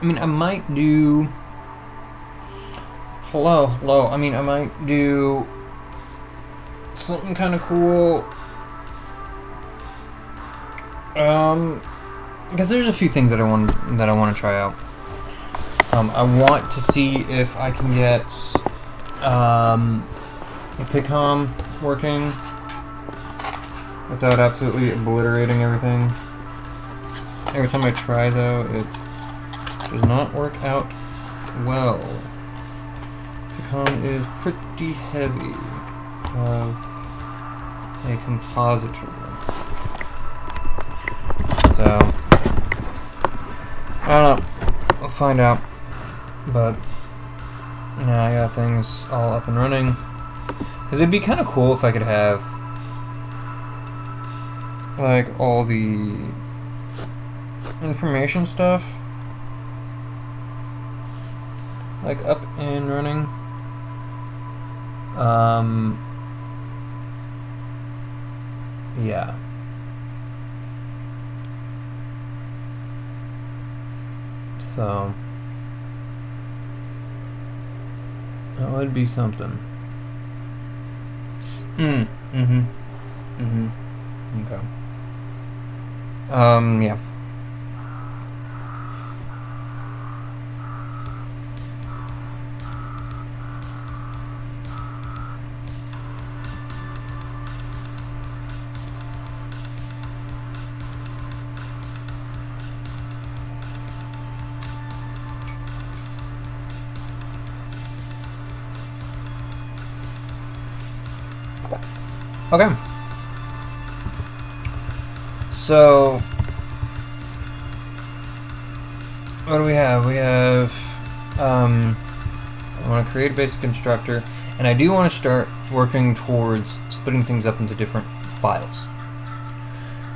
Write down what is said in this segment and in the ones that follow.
I mean, I might do. Hello. I mean, I might do something kind of cool. Because there's a few things that I want to try out. I want to see if I can get the pt5 working without absolutely obliterating everything. Every time I try, though, it does not work out well. Pt5 is pretty heavy of a compositor. So, I don't know. We'll find out. But, yeah, I got things all up and running. Because it'd be kind of cool if I could have, like, all the information stuff, like, up and running. Yeah. So, that would be something. Okay. Yeah. Okay. So, what do we have? We have, I want to create a basic constructor, and I do want to start working towards splitting things up into different files.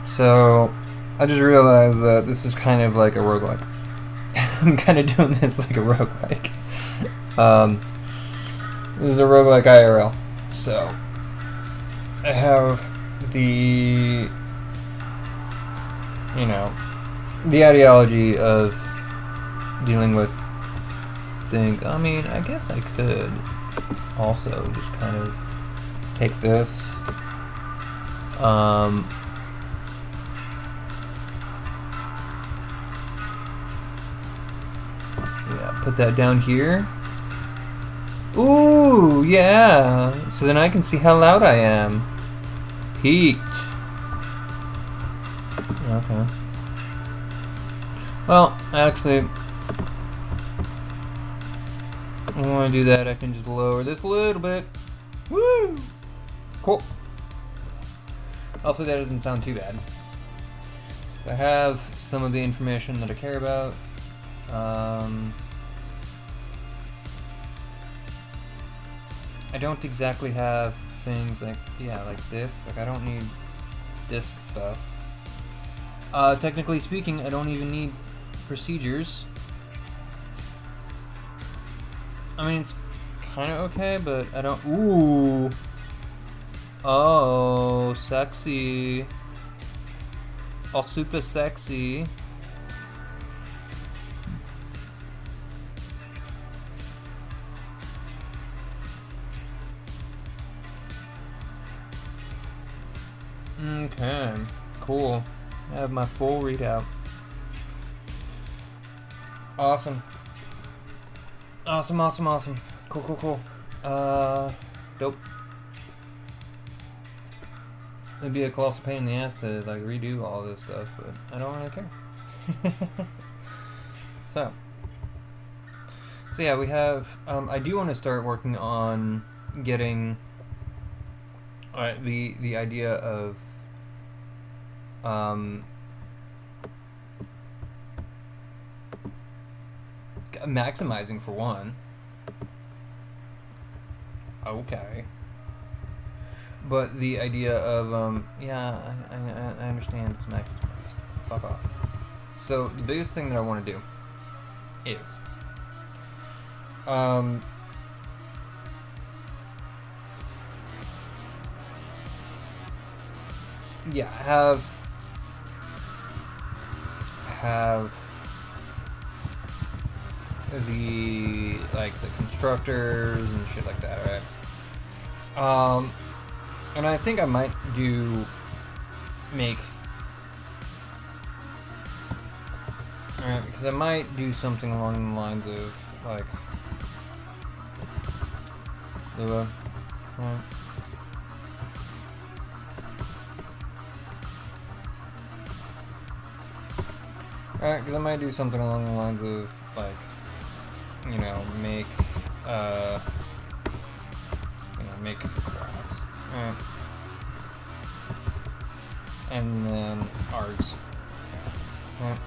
So, I just realized that this is kind of like a roguelike. I'm kind of doing this like a roguelike. This is a roguelike IRL. So, I have the, the ideology of dealing with things. I mean, I guess I could also just kind of take this, yeah, put that down here. Ooh, yeah. So then I can see how loud I am. Peaked. Okay. Well, actually, if I want to do that, I can just lower this a little bit. Woo! Cool. Hopefully that doesn't sound too bad. So I have some of the information that I care about. I don't exactly have things like, like this. Like, I don't need disk stuff. Technically speaking, I don't even need procedures. I mean, it's kind of okay, but I don't... Ooh! Oh, sexy. Oh, super sexy. Okay, cool. I have my full readout. Awesome. Awesome. Cool. Dope. It'd be a colossal pain in the ass to like redo all this stuff, but I don't really care. So yeah, we have. I do want to start working on getting the idea of maximizing for one. Okay. But the idea of yeah, I understand it's maximized. Fuck off. So the biggest thing that I want to do is yeah, have the constructors and shit like that, right? And I think I might make. Alright, because I might do something along the lines of like Lua. Right. Alright, because I might do something along the lines of like, you know, make make a class. Alright. And then args. Alright.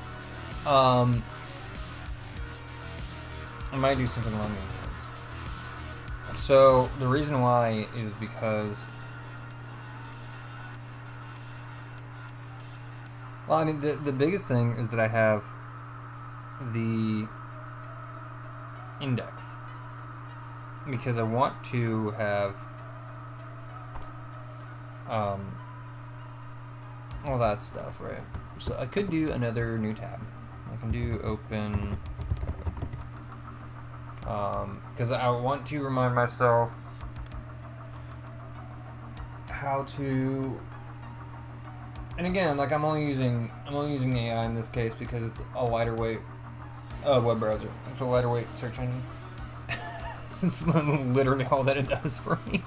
I might do something along those lines. So the reason why is because, well, I mean, the biggest thing is that I have the index because I want to have all that stuff, right? So I could do another new tab. I can do open because I want to remind myself how to. And again, like I'm only using AI in this case because it's a lighter weight web browser. It's a lighter weight search engine. It's literally all that it does for me.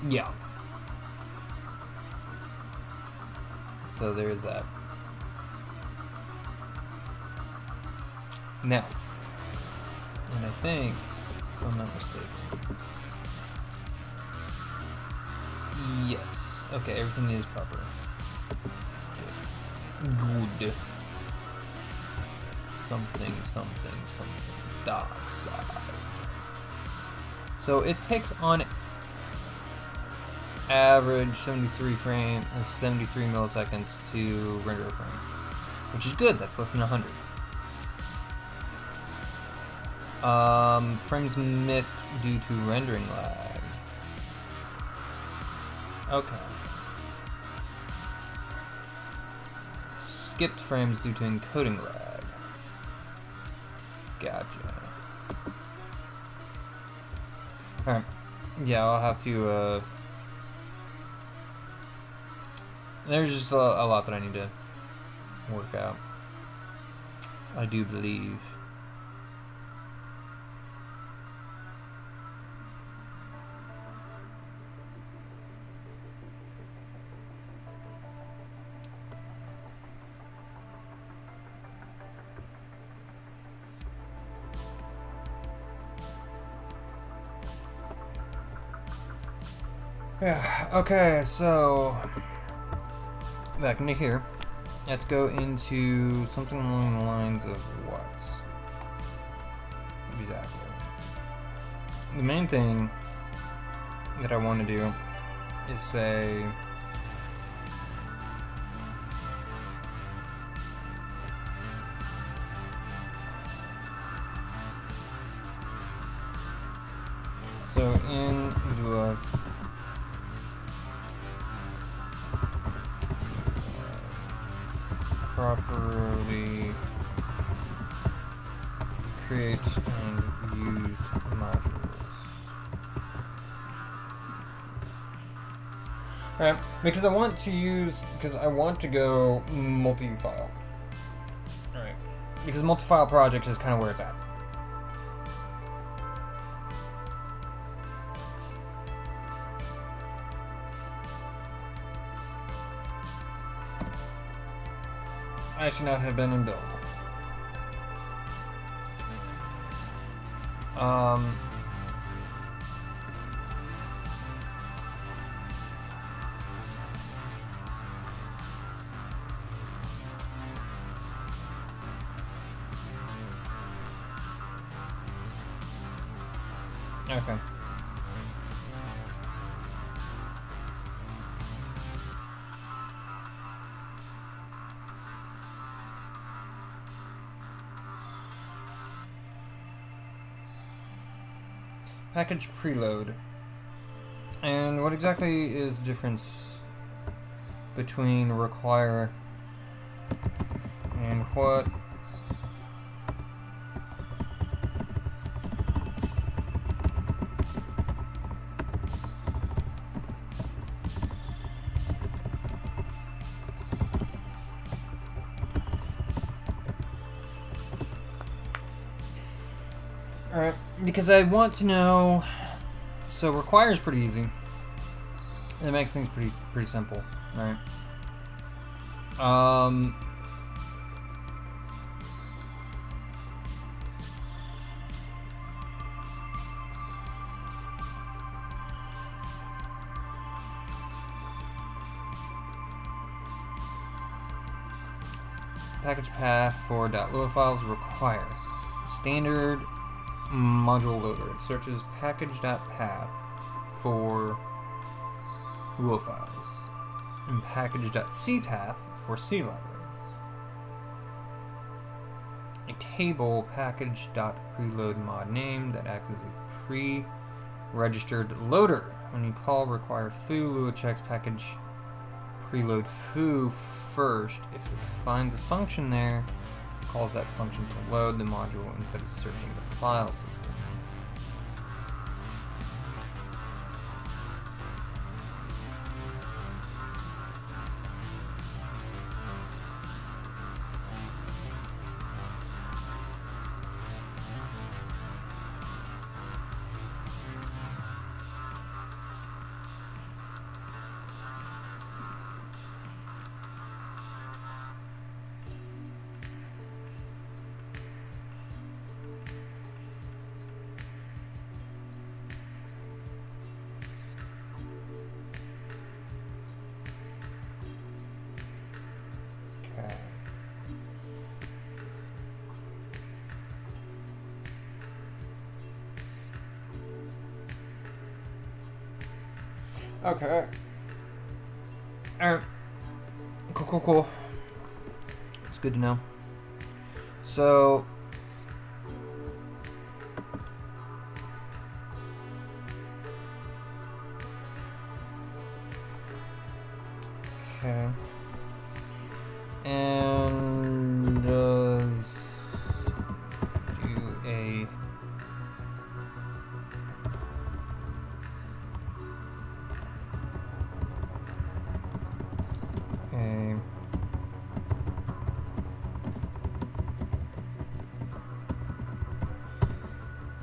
Yeah. So there's that. Now, and I think, if I'm not mistaken, yes. Okay, everything is proper. Good. Something. Dark side. So it takes on average 73 milliseconds to render a frame, which is good. That's less than 100. Frames missed due to rendering lag. Okay. Skipped frames due to encoding lag. Gotcha. Alright. Yeah, I'll have to, there's just a lot that I need to work out, I do believe. Yeah, okay, so back into here. Let's go into something along the lines of what? Exactly. The main thing that I want to do is say so in Lua properly create and use modules. Alright, because I want to go multi-file. Alright, because multi-file projects is kind of where it's at. I should not have been in build. Okay. Package preload. And what exactly is the difference between require And what Alright, because I want to know. So require is pretty easy. It makes things pretty simple, right? Package path for .lua files require standard module loader. It searches package.path for Lua files and package.cpath for C libraries. A table package.preload mod name that acts as a pre-registered loader. When you call require foo, Lua checks package preload foo first. If it finds a function there, it calls that function to load the module instead of searching the file system. Okay. Alright. Cool. It's good to know. So. Okay. And does do a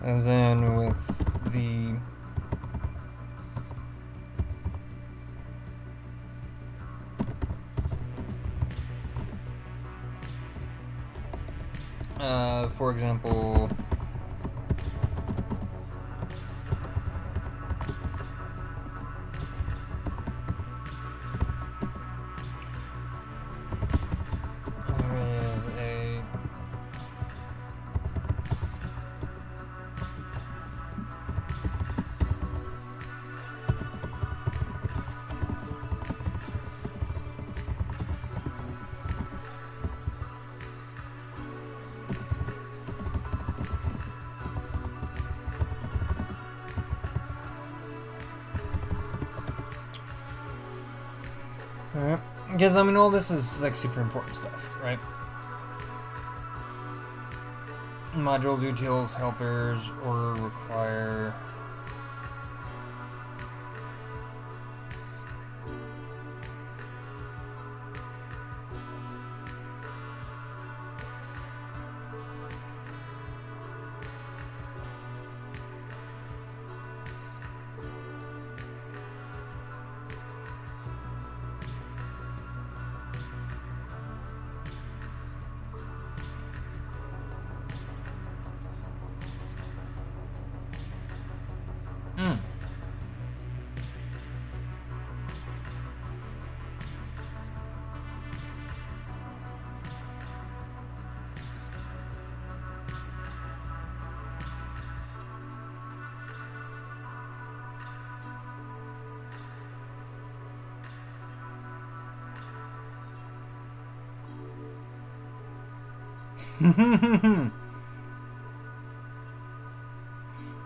as in with the for example, there is a Alright. Because, I mean, all this is, like, super important stuff, right? Modules, utils, helpers, order, require.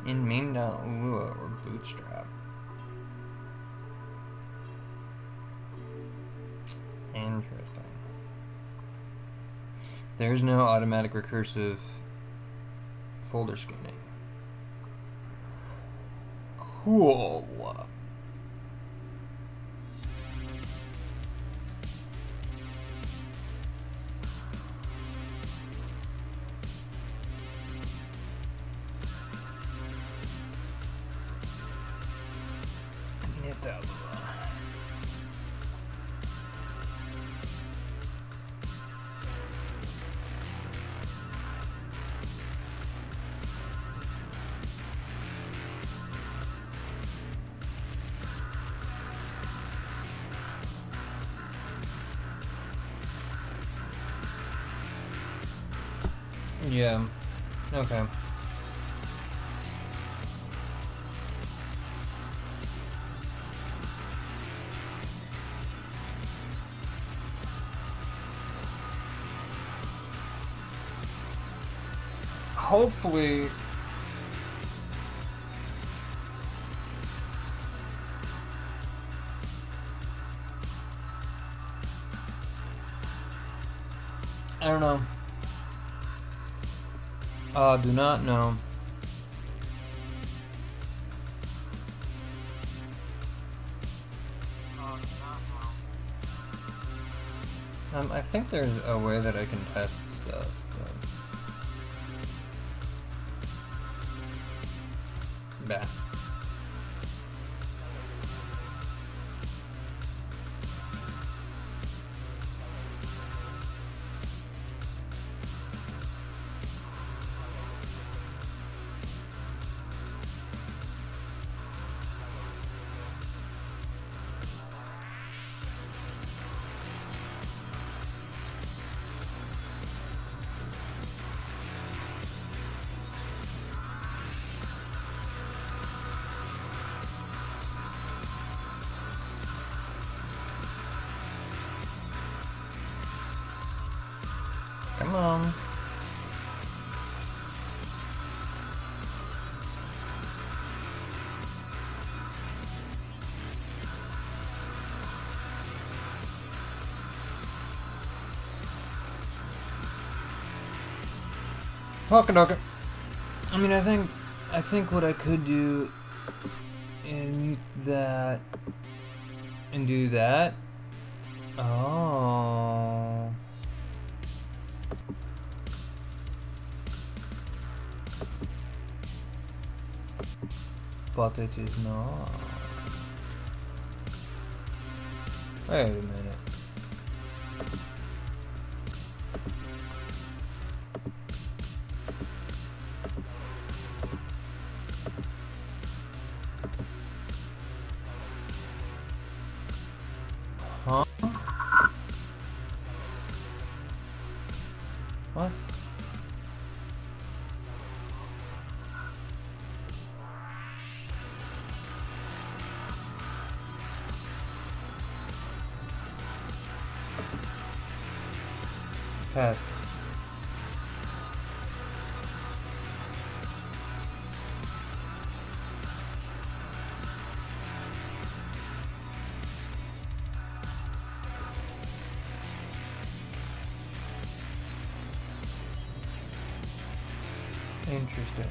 In main.lua or bootstrap. Interesting. There's no automatic recursive folder scanning. Cool. Yeah. Okay. Hopefully. I don't know. Do not know. I think there's a way that I can test stuff, but... Bah. Come on. Okay. I mean, I think what I could do and mute that and do that. Oh. But it is not. Wait a minute. Huh? What? Passed. Interesting.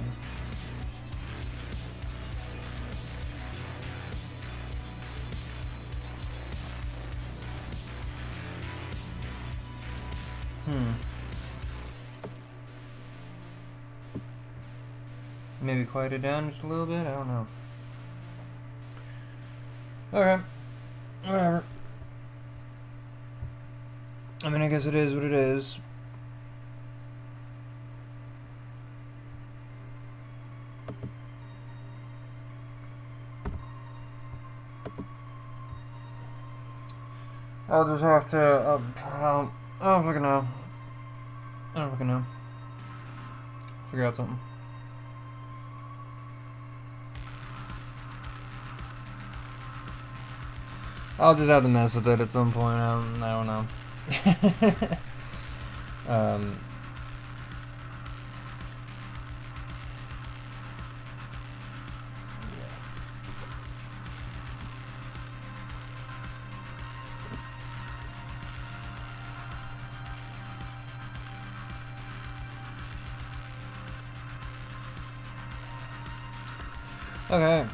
Maybe quiet it down just a little bit? I don't know. Okay. Whatever. I mean, I guess it is what it is. I'll just have to, I don't fucking know. I don't fucking know. Figure out something. I'll just have to mess with it at some point. I don't know. Okay.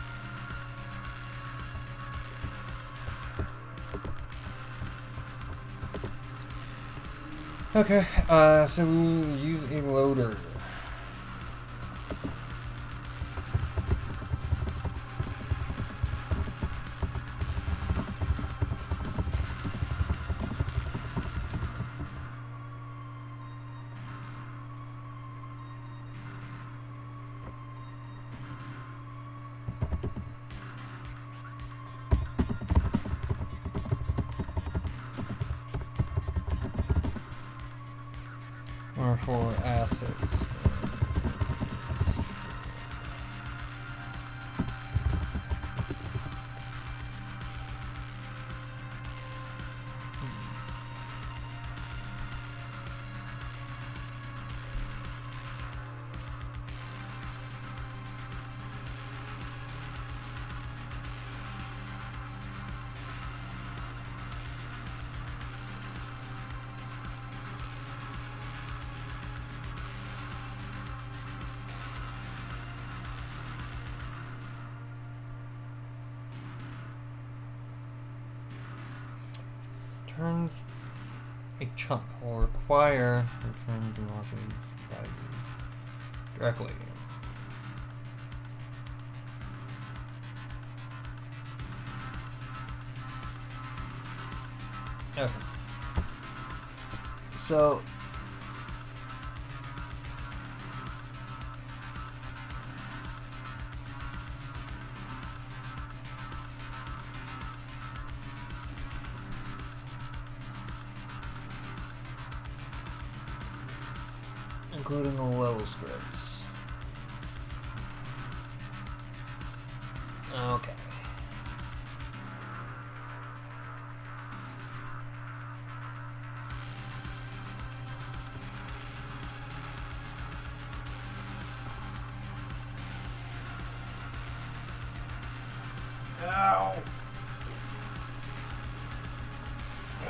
Okay, so we use a loader. Or for assets. Returns a chunk will require return to market value directly. Okay. So including all level scripts. Okay. Ow.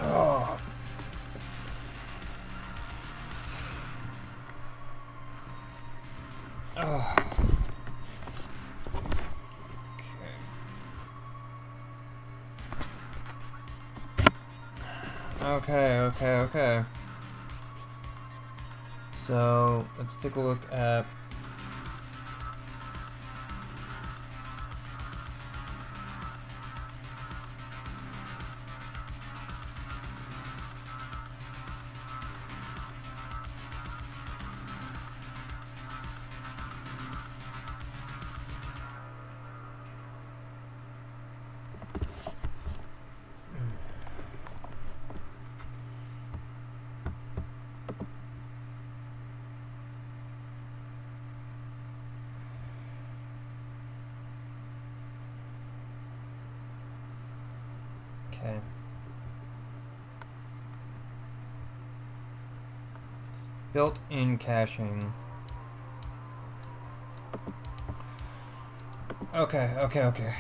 Oh. Oh. Okay. So let's take a look at okay. Built-in caching. Okay. Okay.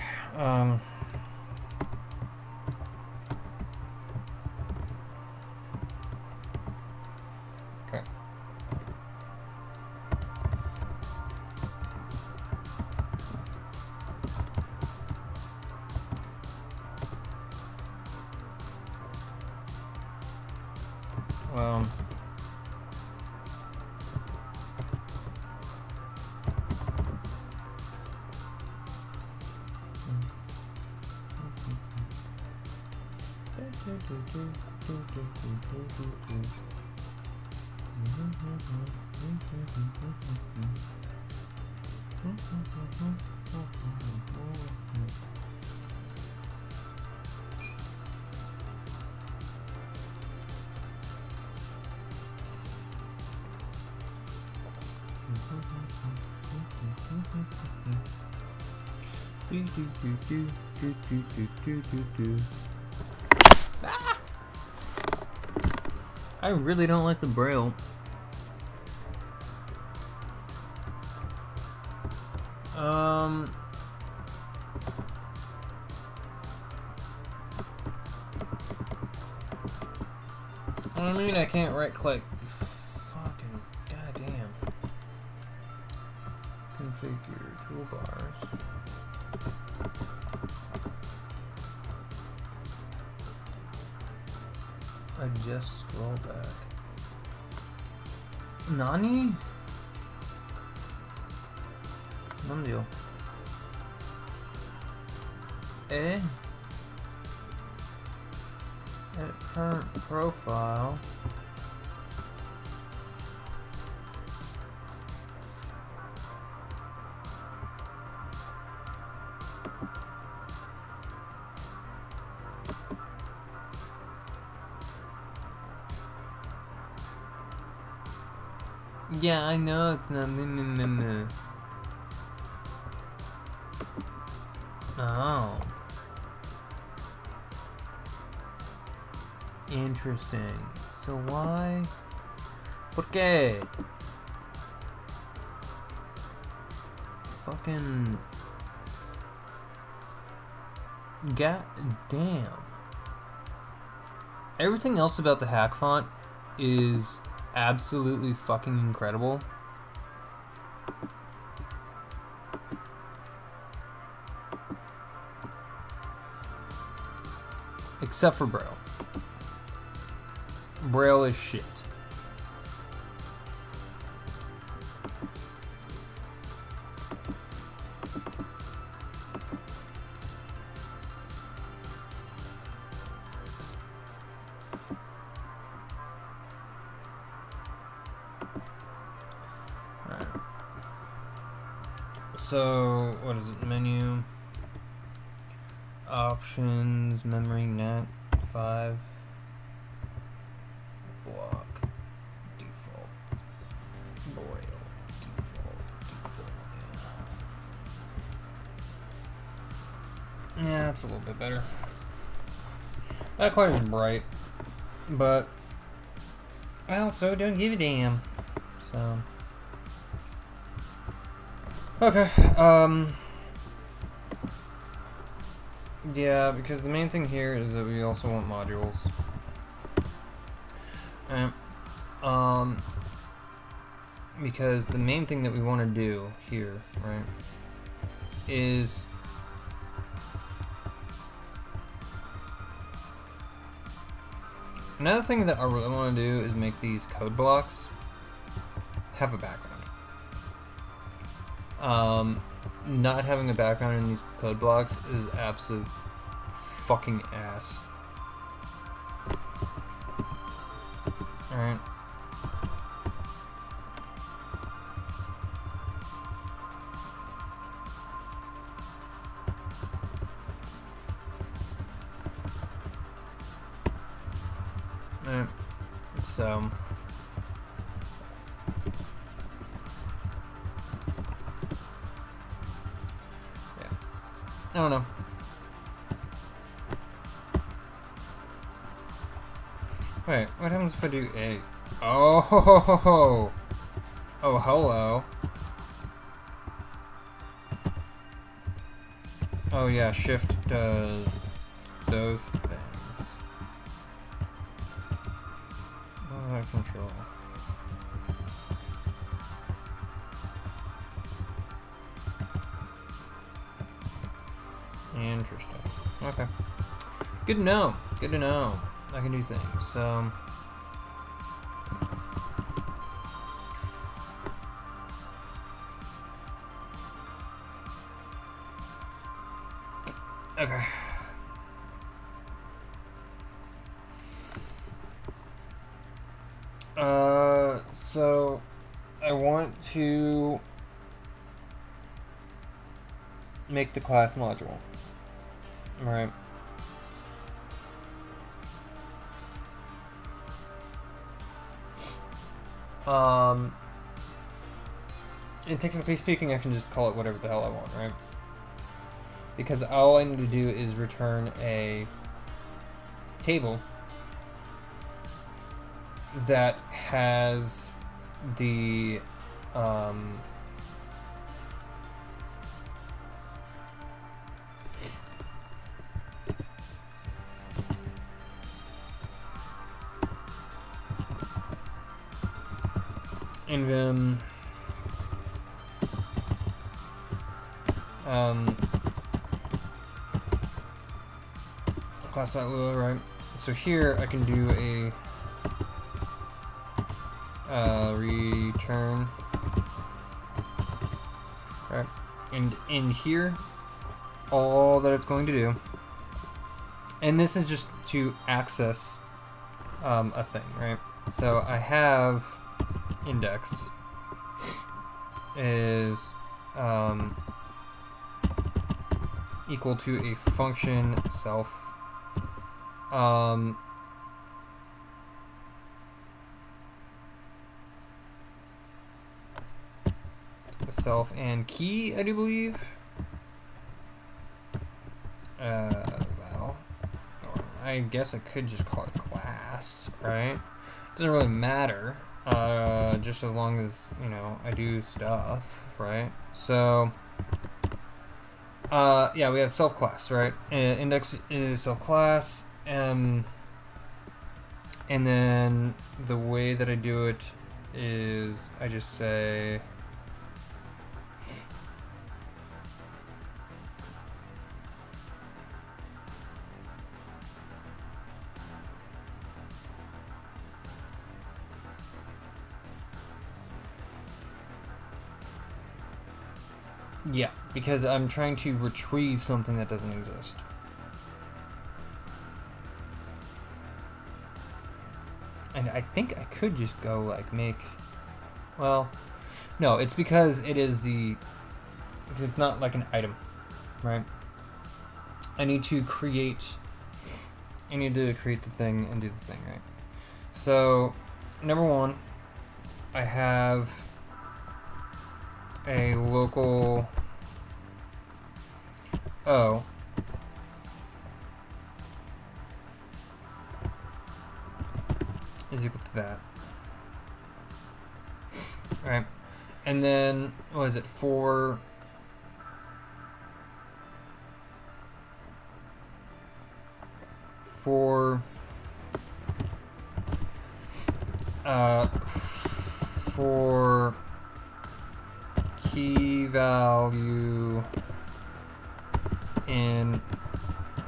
Well, I really don't like the braille. I mean, I can't right click. Fucking goddamn. Configure toolbars. I just scroll back. Nani? Non deal. Eh? Edit current profile. Yeah, I know it's not. Oh. Interesting. So why? ¿Por qué? Fucking. God damn. Everything else about the hack font is absolutely fucking incredible. Except for Braille. Braille is shit. Alright. So, what is it? Menu. Options, memory, net, 5. Block. Default. Braille. Default, yeah. Yeah, it's a little bit better. Not quite as bright, but I also don't give a damn. So, okay, yeah, because the main thing here is that we also want modules. Because the main thing that we want to do here, right, is another thing that I really want to do is make these code blocks have a background. Not having a background in these code blocks is absolute fucking ass. Alright. So yeah, I don't know. Wait, what happens if I do A? Oh, oh, hello. Oh yeah, shift does those things. Control. Interesting. Okay. Good to know. Good to know. I can do things. So. Okay. So I want to make the class module. Right. And technically speaking, I can just call it whatever the hell I want, right? Because all I need to do is return a table that has the envim class.lua, right? So here I can do a return. Right, and in here, all that it's going to do, and this is just to access a thing, right? So I have index is equal to a function self. Self and key, I do believe. Well, I guess I could just call it class, right? Doesn't really matter, just as long as, you know, I do stuff, right? So, yeah, we have self class, right? Index is self class, and then the way that I do it is I just say yeah, because I'm trying to retrieve something that doesn't exist. And I think I could just go like make, well, no, it's because it's not like an item, right? I need to create the thing and do the thing, right? So, number one, I have a local O is equal to that. Right. And then what is it for key value in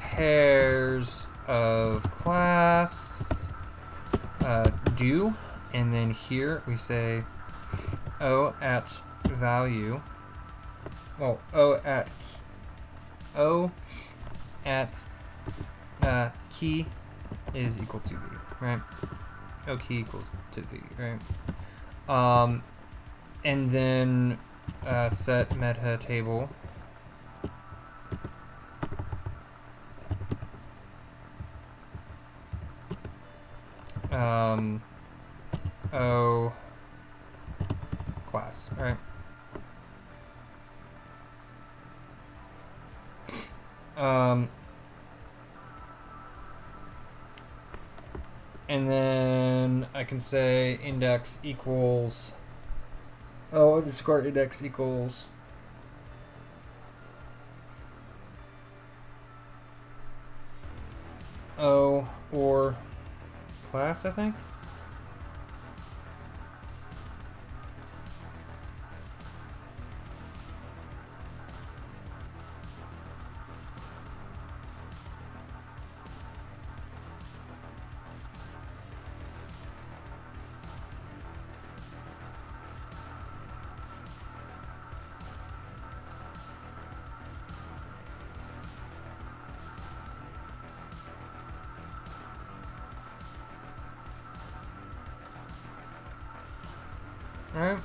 pairs of class do, and then here we say O at value, well, O at key is equal to v, right? O key equals to v, right? And then set meta table O class, right? And then I can say index equals underscore index equals O or class, I think. All right.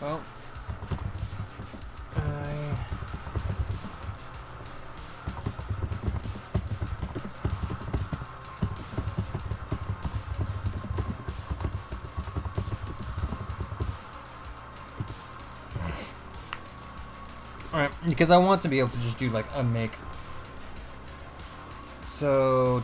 Well, alright, because I want to be able to just do like a make. So,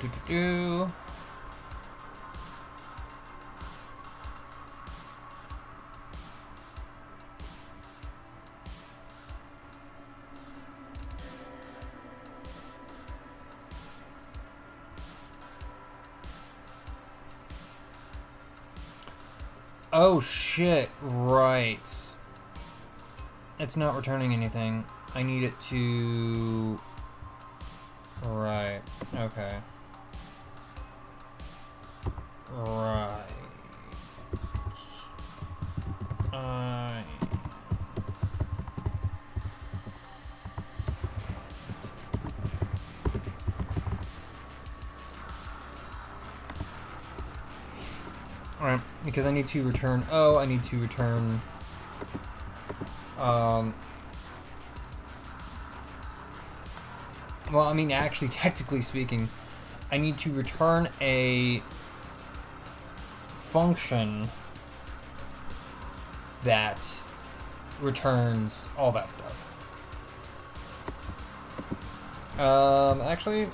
oh shit, right. It's not returning anything. I need it to... Right, okay. Right. Alright, because I need to return... Oh, I need to return... Well, I mean, actually, technically speaking, I need to return a function that returns all that stuff. Actually...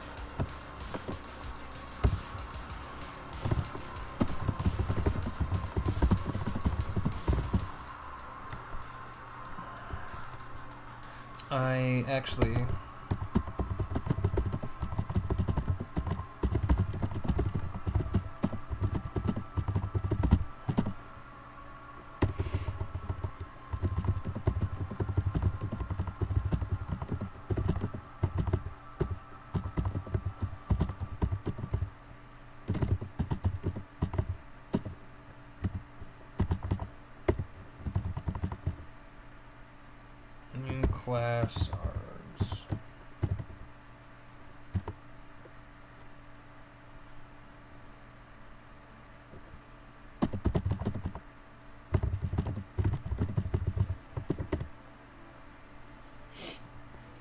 New class args.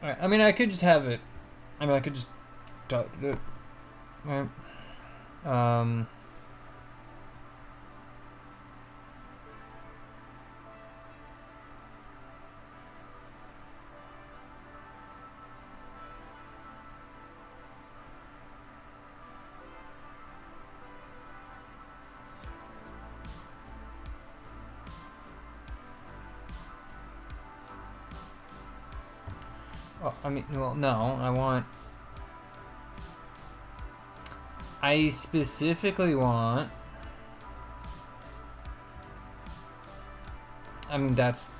Alright, I mean, I could just have it. I mean, I could just do it. Alright. Well, I mean, well, no, I specifically want... I mean, that's...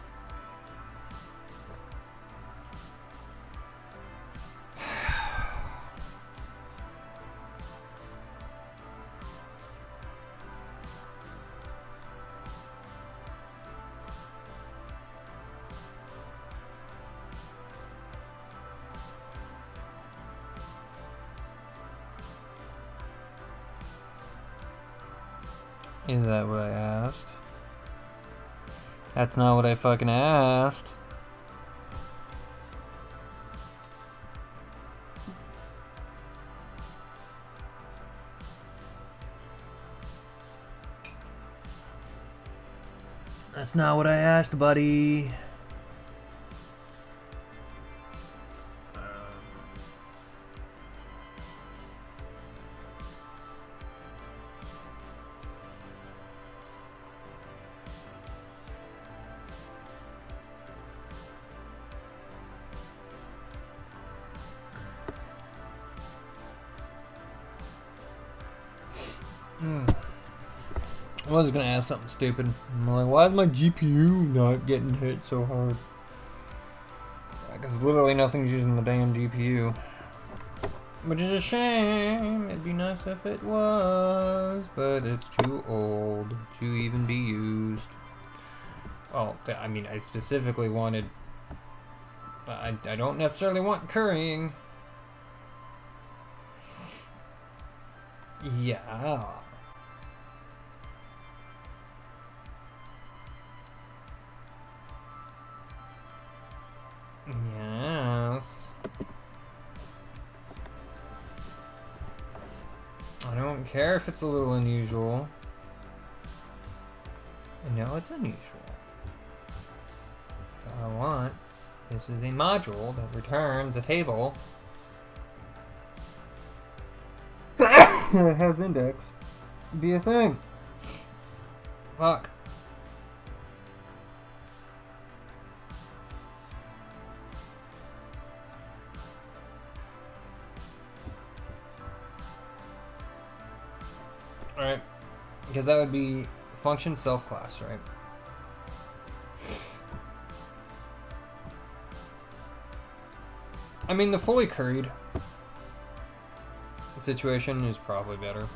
Is that what I asked? That's not what I fucking asked. That's not what I asked, buddy. I was gonna ask something stupid. I'm like, why is my GPU not getting hit so hard? Because literally nothing's using the damn GPU. Which is a shame. It'd be nice if it was, but it's too old to even be used. Well, I mean, I specifically wanted... I don't necessarily want currying. Yeah. Yes. I don't care if it's a little unusual. No, it's unusual. What I want. This is a module that returns a table that has index. Be a thing. Fuck. Alright. Because that would be function self class, right? I mean, the fully curried situation is probably better.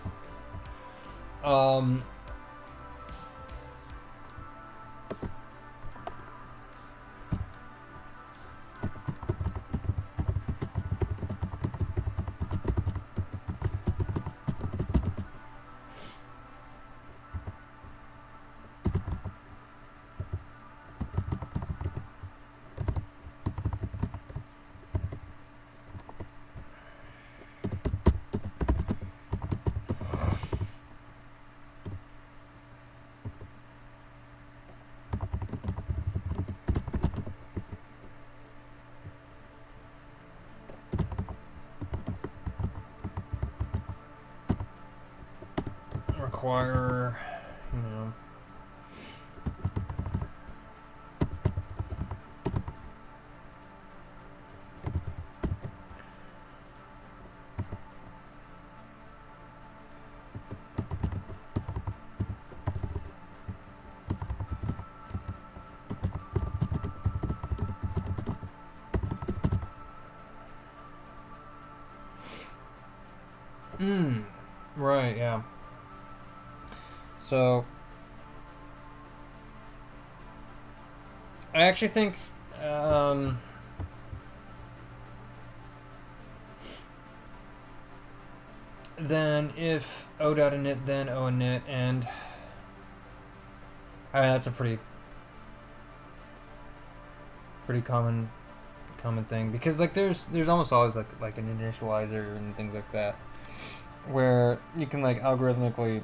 Require, you know. Right, yeah. So, I actually think, then if o.init, then o.init, and that's a pretty common thing, because like there's almost always like an initializer and things like that, where you can like algorithmically,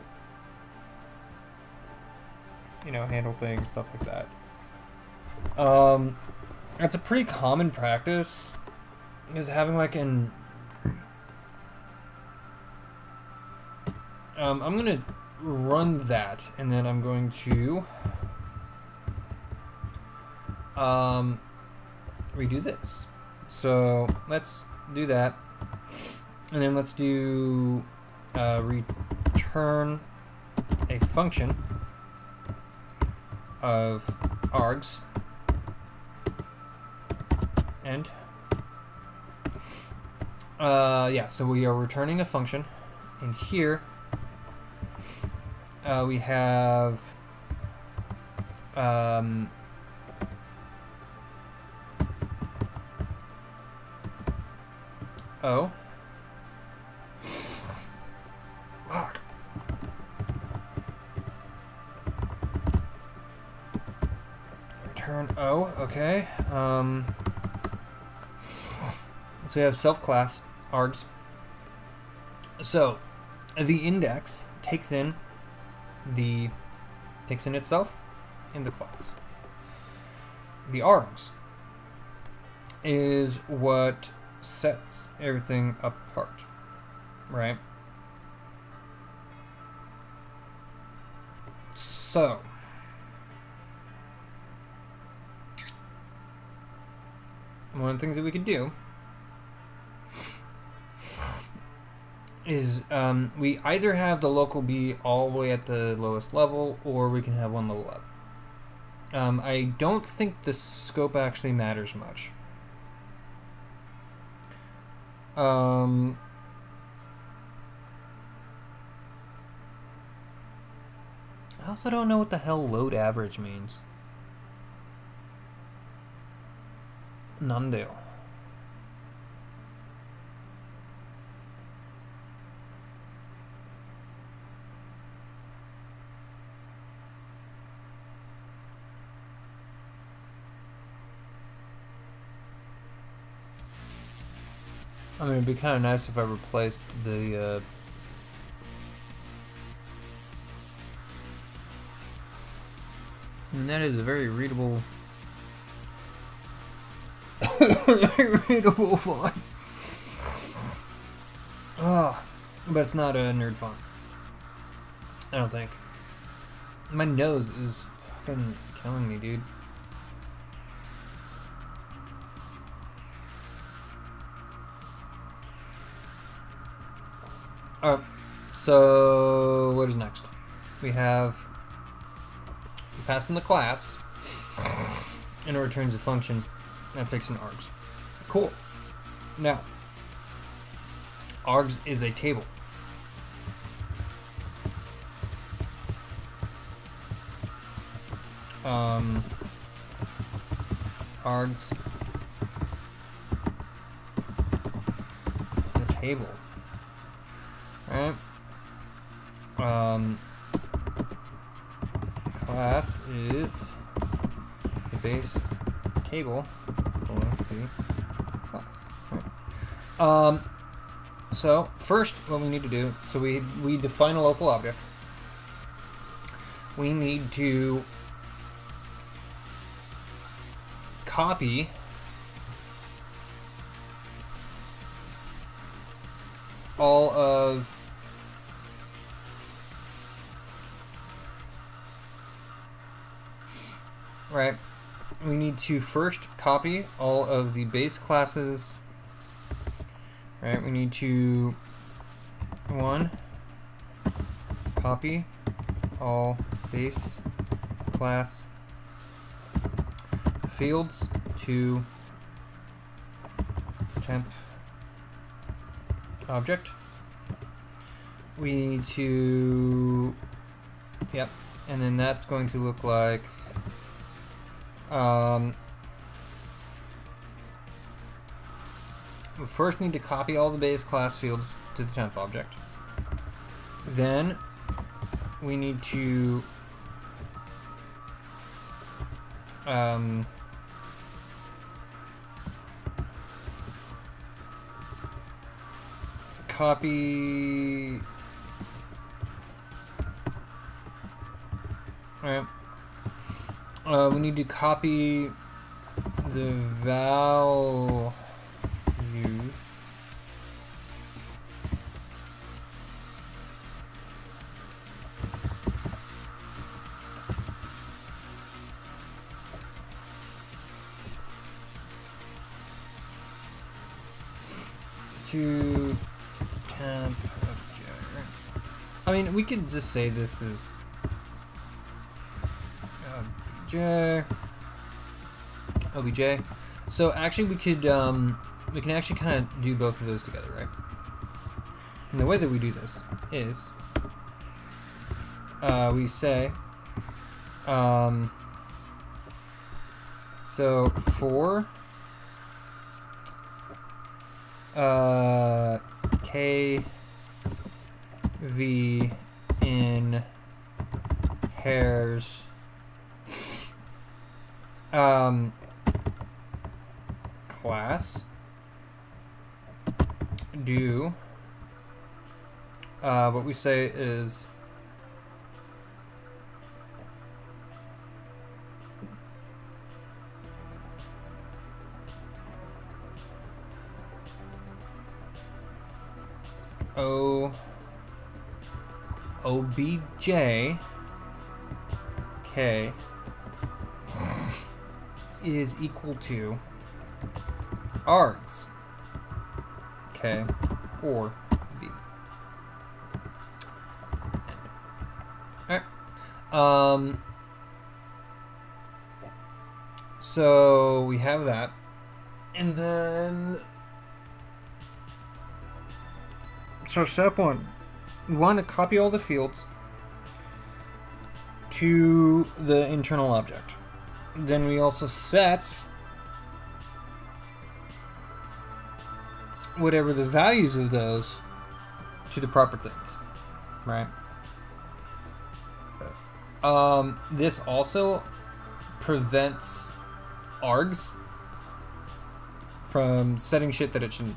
you know, handle things, stuff like that. That's a pretty common practice, is having like an I'm gonna run that, and then I'm going to redo this. So let's do that, and then let's do return a function of args, and yeah, so we are returning a function, and here we have O. Fuck. Return O, okay. So we have self-class args. So the index takes in itself in the class. The args is what sets everything apart, right? So one of the things that we could do is we either have the local be all the way at the lowest level, or we can have one level up. I don't think the scope actually matters much. I also don't know what the hell load average means. Nandeo. I mean, it'd be kind of nice if I replaced the, and that is a very readable, very readable font. Oh, but it's not a nerd font. I don't think. My nose is fucking killing me, dude. Alright, so what is next? We have passing the class, and it returns a function that takes an args. Cool. Now, args is a table. Args is a table. Alright. Class is the base table for the class. Right. So first, what we need to do, so we define a local object. We need to copy all of right. We need to first copy all of the base classes. Right, we need to copy all base class fields to temp object. We need to, yep, and then that's going to look like we first need to copy all the base class fields to the temp object. Then we need to copy. Alright. We need to copy the values to temp object. I mean, we could just say this is obj. So actually, we can actually kind of do both of those together, right? And the way that we do this is we say so for KV in hairs class do what we say is obj k is equal to args k or v. Alright. So we have that, and then so step one, we want to copy all the fields to the internal object. Then we also set whatever the values of those to the proper things, right? This also prevents args from setting shit that it shouldn't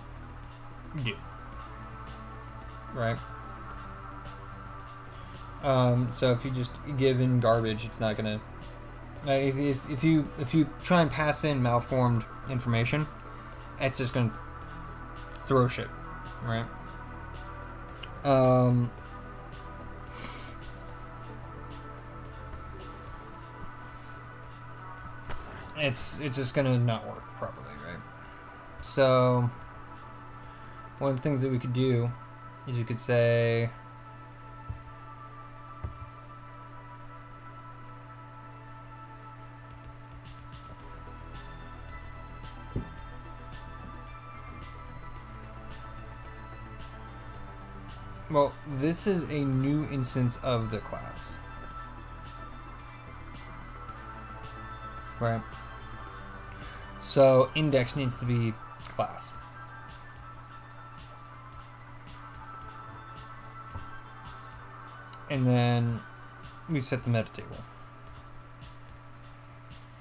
do. Right? So if you just give in garbage, it's not gonna. If you try and pass in malformed information, it's just gonna throw shit, right? It's just gonna not work properly, right? So one of the things that we could do is you could say, well, this is a new instance of the class, right? So index needs to be class. And then we set the meta table.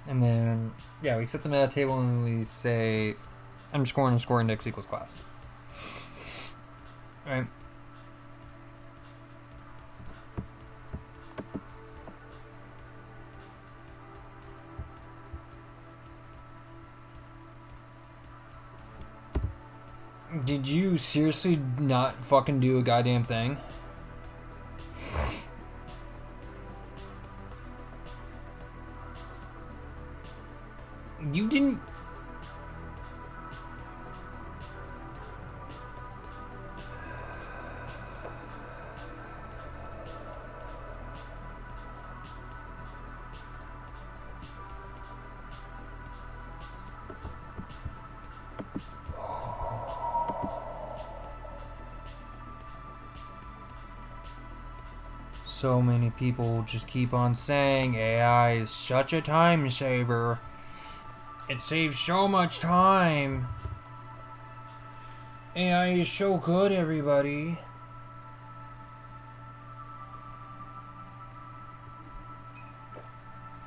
And then, yeah, we set the meta table and we say underscore index equals class. Right? Did you seriously not fucking do a goddamn thing? You didn't. So many people just keep on saying AI is such a time saver. It saves so much time. AI is so good, everybody.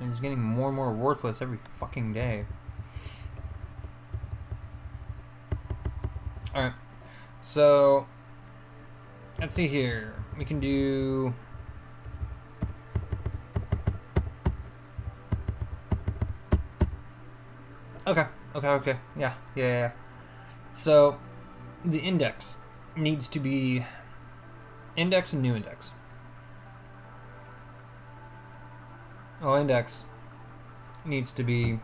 And it's getting more and more worthless every fucking day. Alright. So, let's see here. We can do... Okay. Yeah. So, the index needs to be index and new index. Well, index needs to be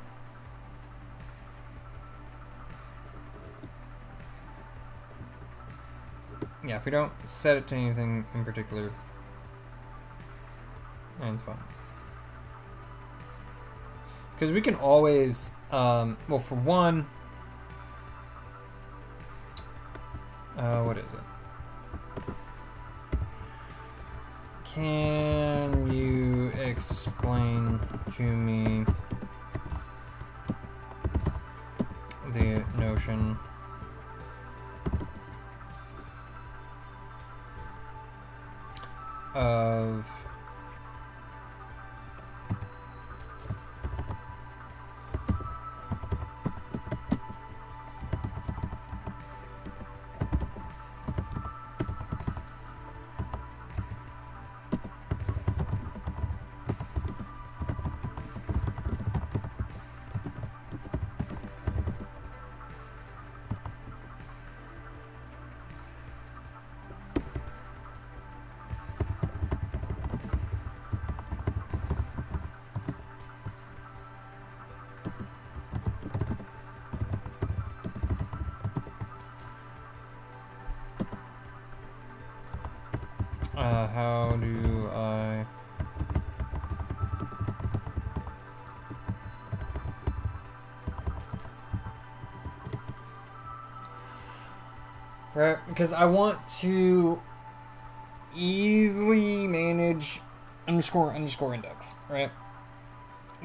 if we don't set it to anything in particular, then it's fine. Because we can always, well, for one, what is it? Can you explain to me the notion of how do I right, because I want to easily manage underscore index, right?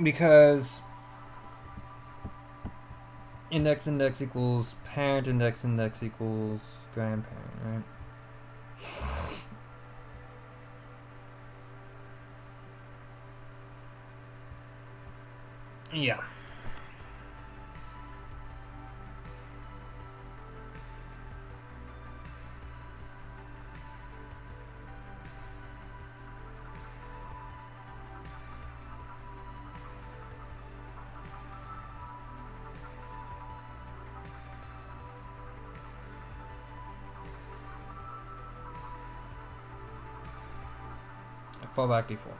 Because index equals parent, index equals grandparent, right? Yeah. Fallback default.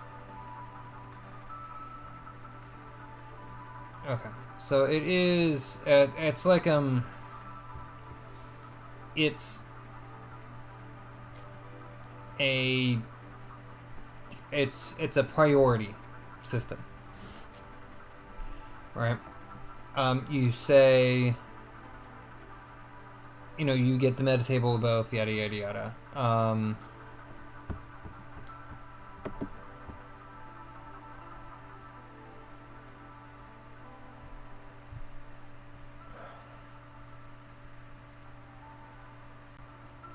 Okay, so it is. It's like it's a it's a priority system, right? You say, you get the meta table of both, yada yada yada.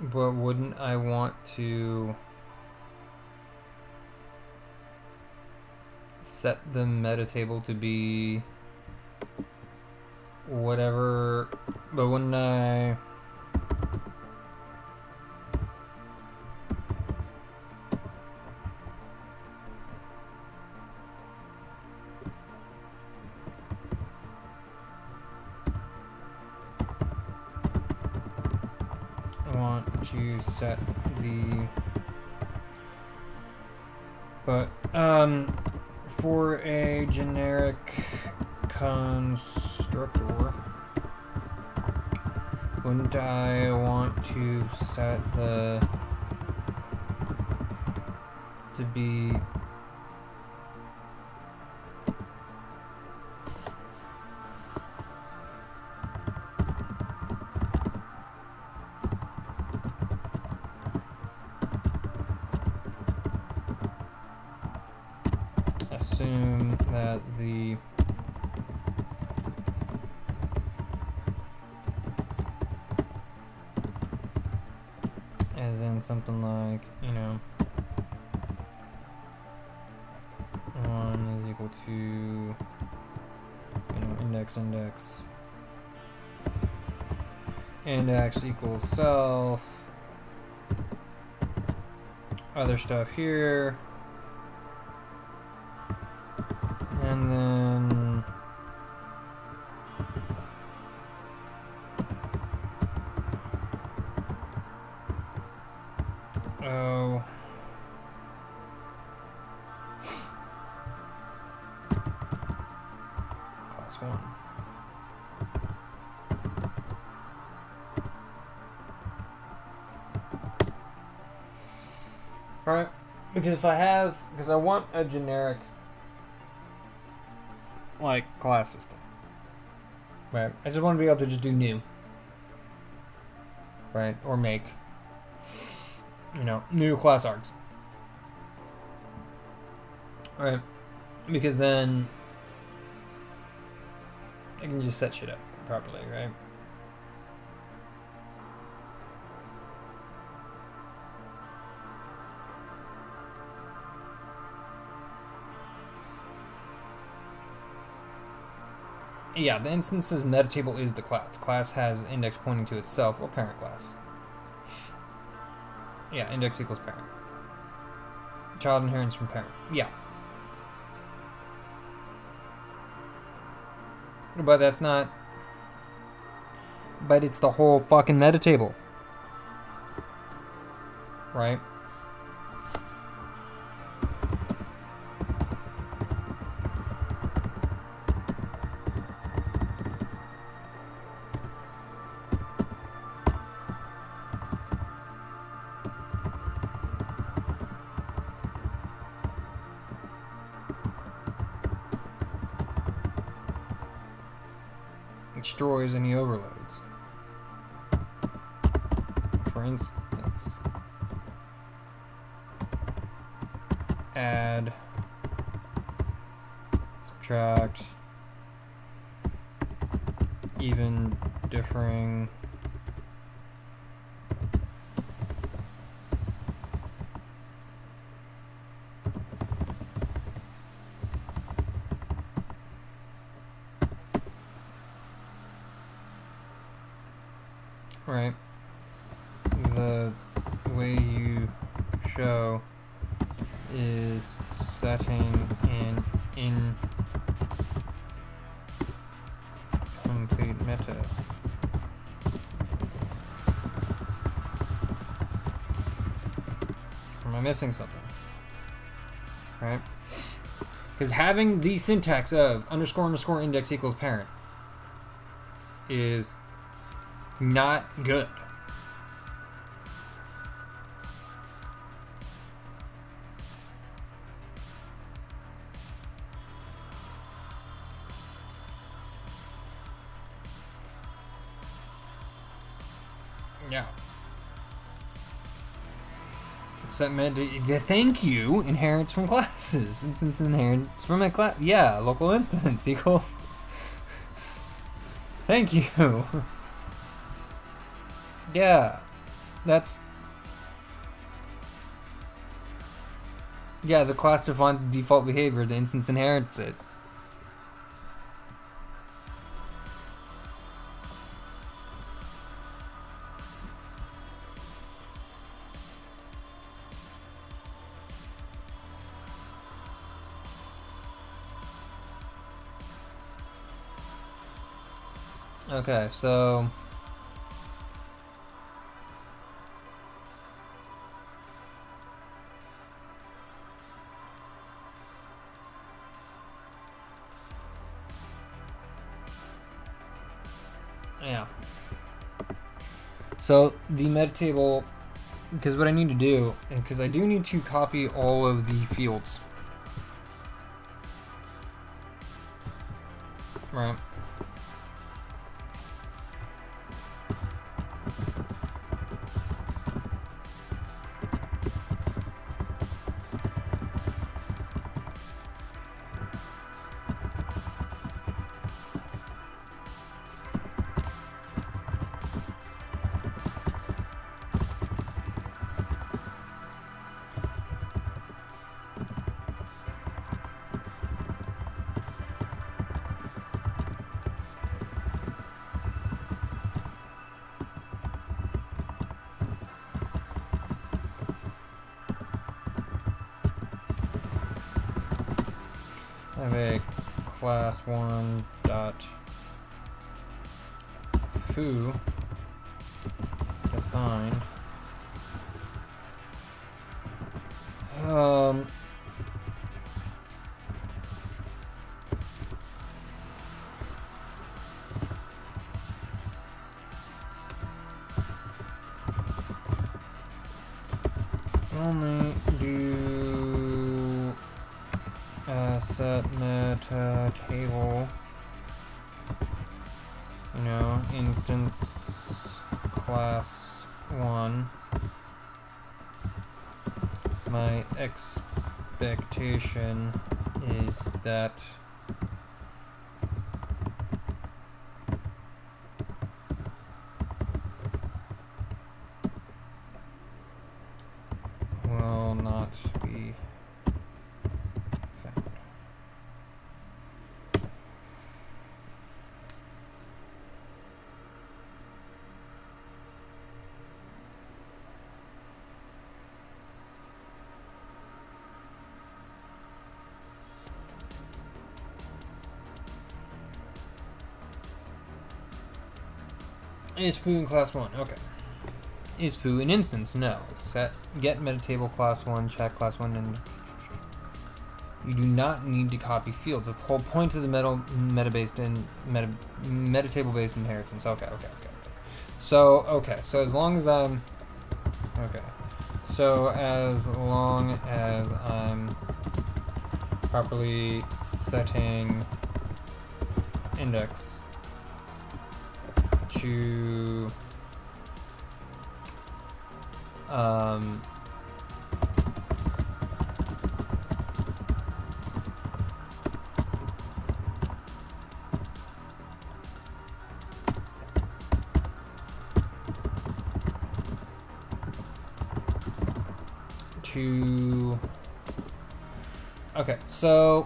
But wouldn't I want to set the meta table to be whatever? But wouldn't I? Want to set the for a generic constructor, wouldn't I want to set the to be assume that the as in something like, 1 is equal to, index equals self, other stuff here, and then class 1. Alright, because I want a generic class system. Right, I just want to be able to just do new. Right, or make, new class args. Alright, because then I can just set shit up properly, right? Yeah, the instance's meta table is the class. The class has index pointing to itself or parent class. Yeah, index equals parent. Child inherits from parent. Yeah. But that's not... But it's the whole fucking meta table. Right? Destroys any overloads. For instance, add, subtract, even, differing, right? The way you show is setting an incomplete meta. Am I missing something? right? Because having the syntax of __ index equals parent is not good. Yeah. It's that meant to, thank you inherits from classes. Instance inherits from a class. Yeah, local instance equals. Thank you. Yeah, that's. Yeah, the class defines the default behavior. The instance inherits it. Okay, so. Yeah. So the meta table, because what I need to do, because I do need to copy all of the fields. Right. I have a class 1 dot foo defined. Only do set meta table, you know, instance class 1. My expectation is that will not be found. Is foo in class 1? Okay. Is foo an instance? No. Set get meta table class 1, check class 1, and you do not need to copy fields. That's the whole point of the meta table based inheritance. Okay. So as long as I'm properly setting index to okay, so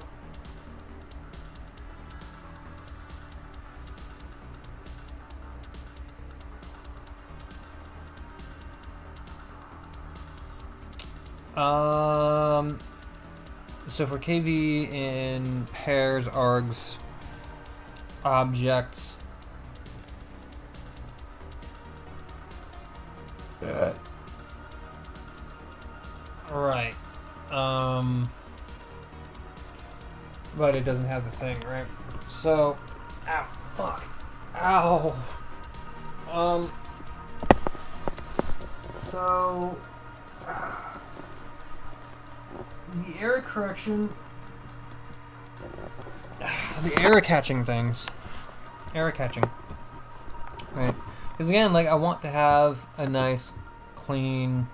so for KV in pairs, args, objects, right. but it doesn't have the thing, right? So, ow, fuck, ow. So the error correction, the error catching things, right? Because again, like I want to have a nice, clean,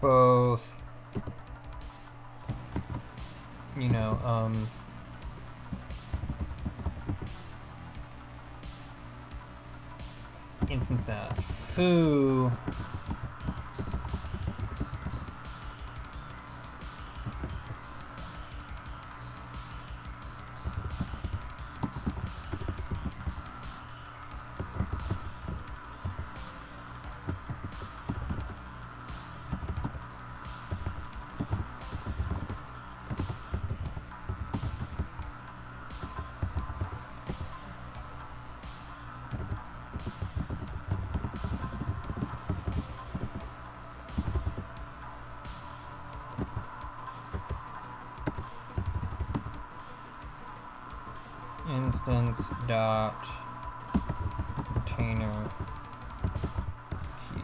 both, you know, instance foo. Instance dot container key.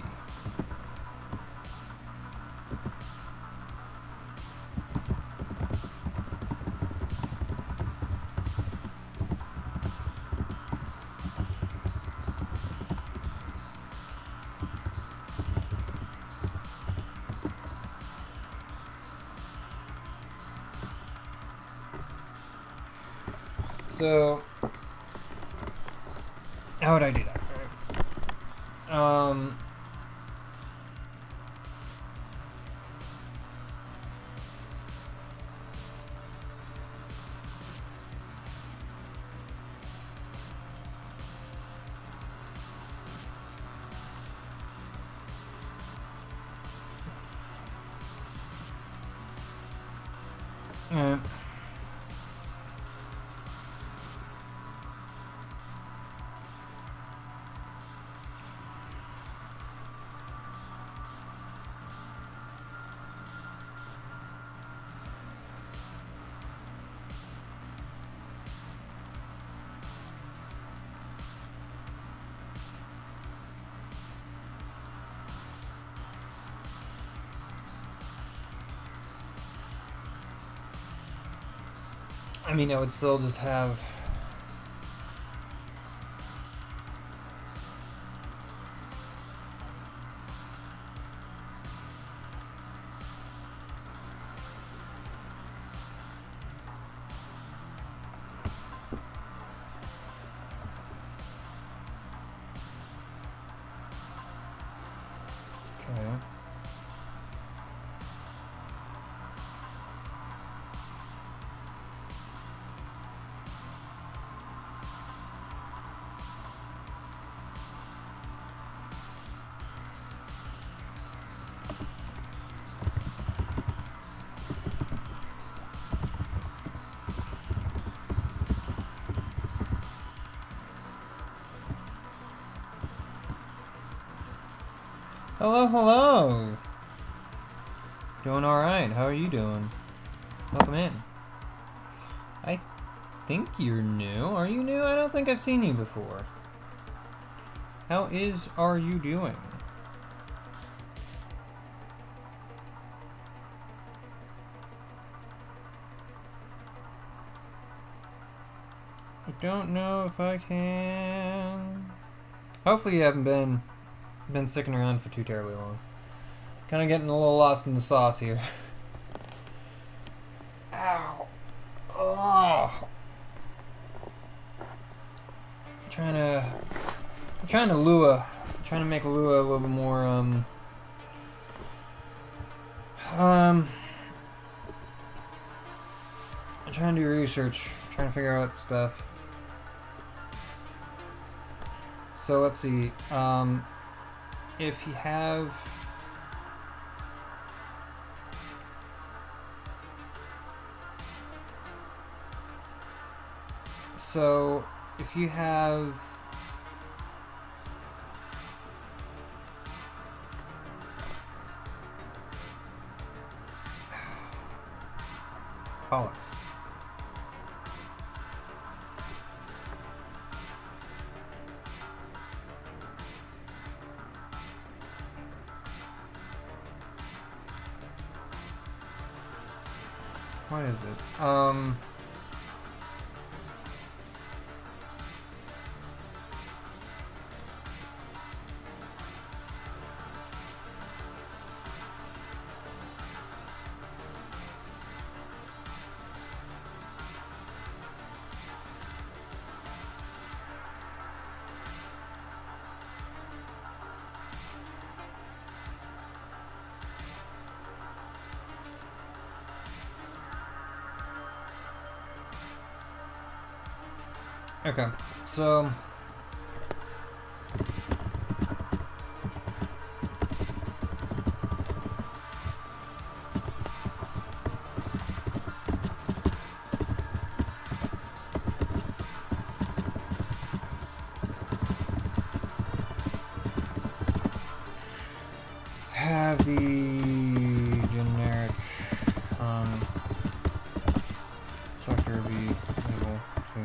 So how would I do that? I mean, I would still just have okay. Hello, hello. Doing all right. How are you doing? Welcome in. I think you're new. Are you new? I don't think I've seen you before. Are you doing? I don't know if I can. Hopefully you haven't been sticking around for too terribly long. Kind of getting a little lost in the sauce here. Ow. Oh. I'm trying to make Lua a little bit more I'm trying to do research, trying to figure out stuff. So let's see. If you have bollocks. What is it? Okay, so have the generic structure be able to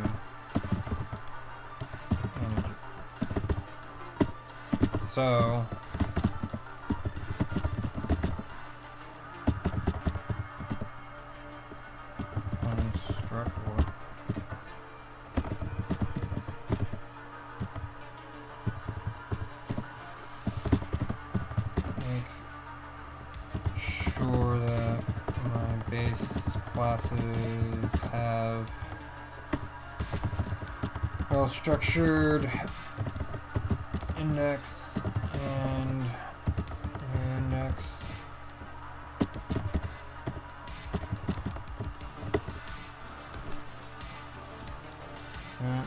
manage it. So constructor make sure that my base classes have well-structured index and index. Yeah.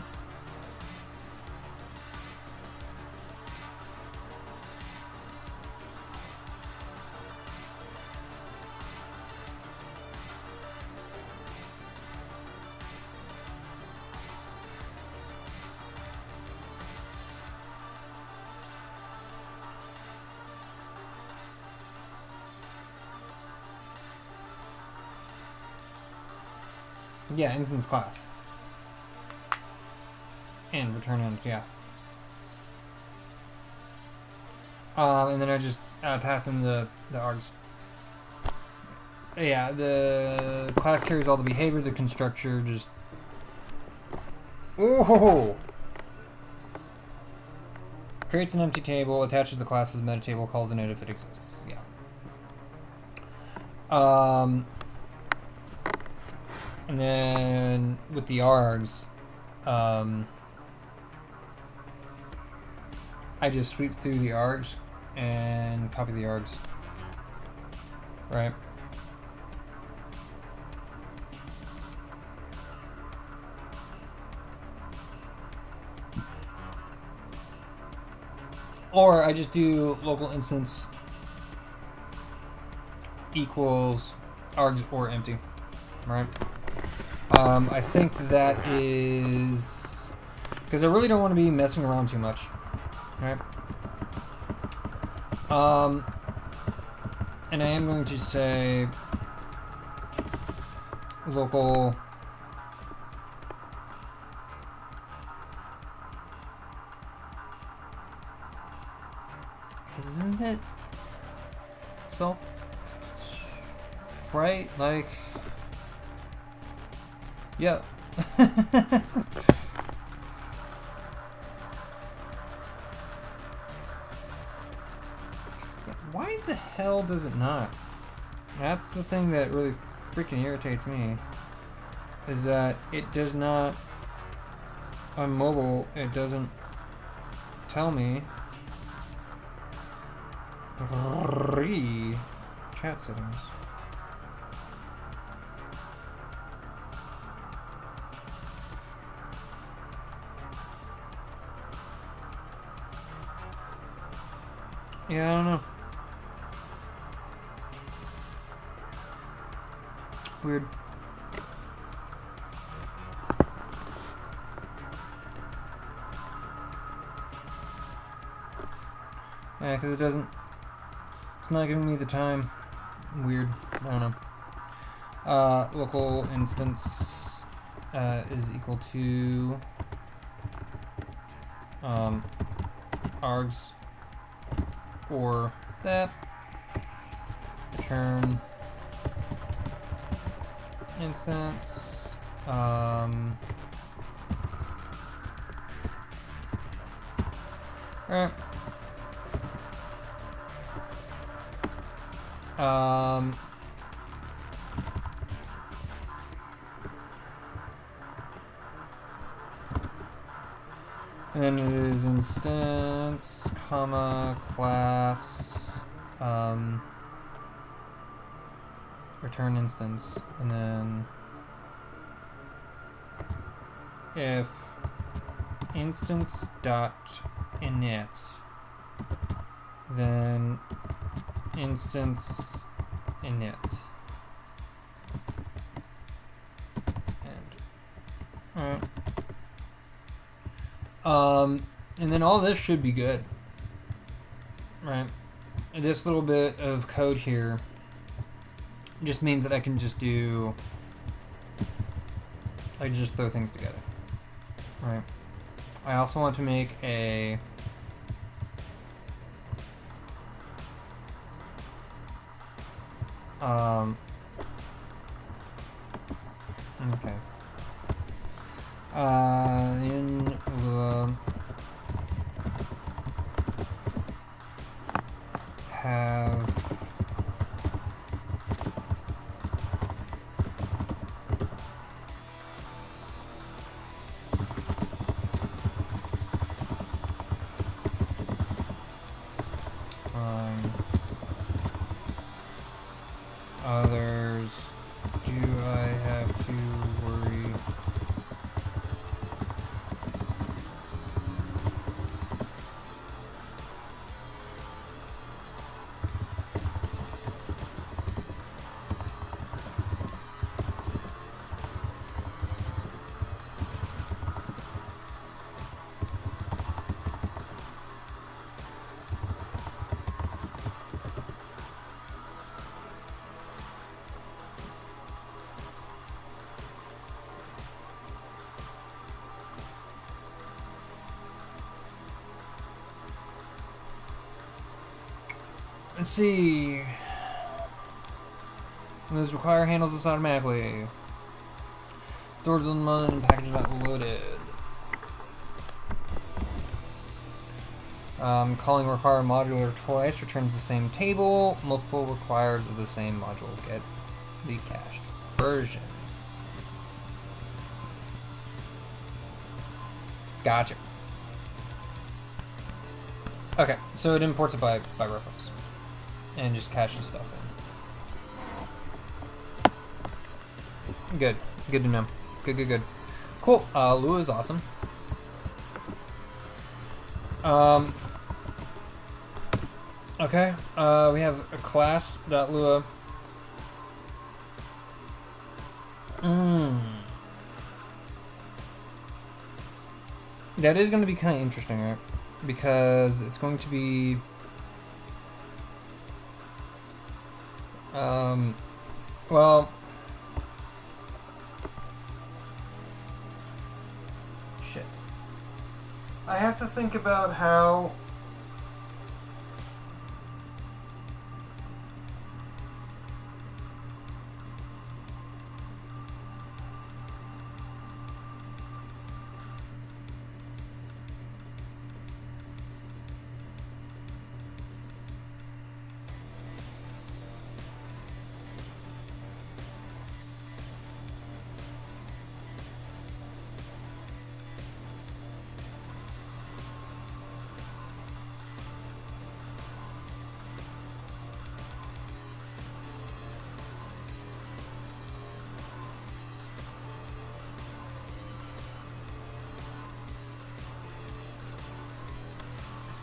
Yeah, instance class. And return end, yeah. And then I just pass in the args. Yeah, the class carries all the behavior, the constructor just... Oh! Creates an empty table, attaches the class's meta table, calls in it if it exists. Yeah. And then with the args, I just sweep through the args and copy the args. Right? Or I just do local instance equals args or empty. Right? I think that is because I really don't want to be messing around too much, right? And I am going to say local because isn't it so right? Like, yeah. Why the hell does it not? That's the thing that really freaking irritates me. Is that it does not on mobile. It doesn't tell me. chat settings. Yeah, I don't know. Weird. Yeah, because it doesn't... It's not giving me the time. Weird. I don't know. Local instance is equal to args or that. Return instance. Alright. And then it is instance, comma, class, return instance, and then if instance dot init, then instance init. And then all this should be good, right? And this little bit of code here just means that I can just do, I can just throw things together, right? I also want to make a okay. In the have others, do I have to worry? Let's see. Those require handles this automatically. Stores on the and package not loaded. Calling require modular twice returns the same table. Multiple requires of the same module get the cached version. Gotcha. Okay, so it imports it by reference and just caches stuff in. Good. Good to know. Good. Cool. Lua is awesome. Okay. We have a class.lua. That is going to be kind of interesting, right? Because it's going to be well, shit. I have to think about how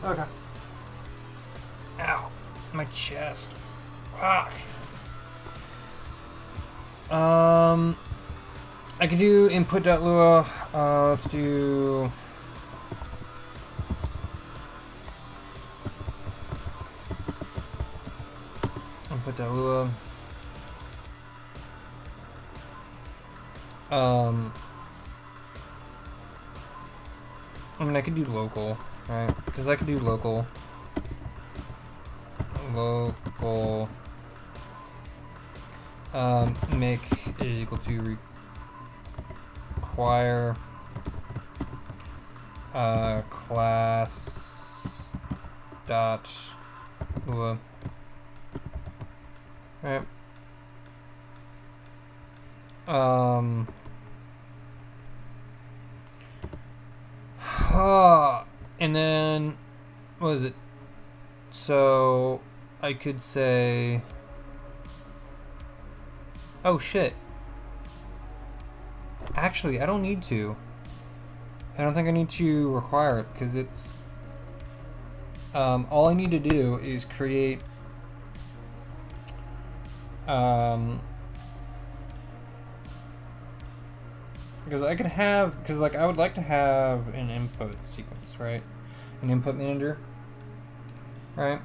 Okay. Ow, my chest. Ah. I could do input.lua. Let's do. Input.lua. I mean, I could do local, right? Because I could do local. Make is equal to require class dot lua, right? And then what is it? So I could say, oh shit. Actually, I don't need to. I don't think I need to require it because it's all I need to do is create because I could have, because like I would like to have an input sequence, right? An input manager, right?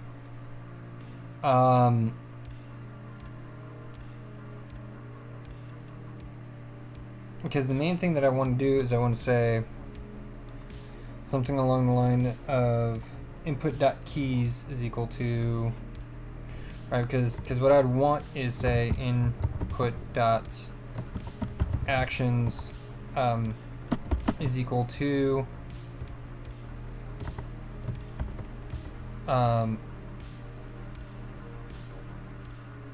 Because the main thing that I want to do is I want to say something along the line of input.keys is equal to, right? Because what I'd want is say input.actions is equal to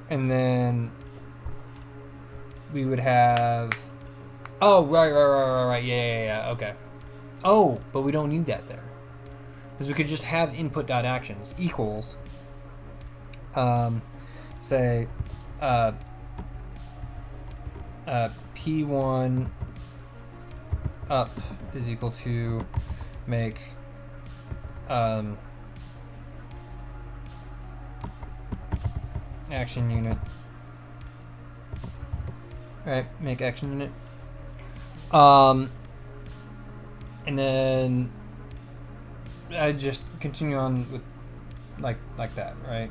and then we would have, oh right, yeah, okay. Oh, but we don't need that there because we could just have input.actions equals say p1 up is equal to make action unit, right? Make action unit, and then I just continue on with like that, right?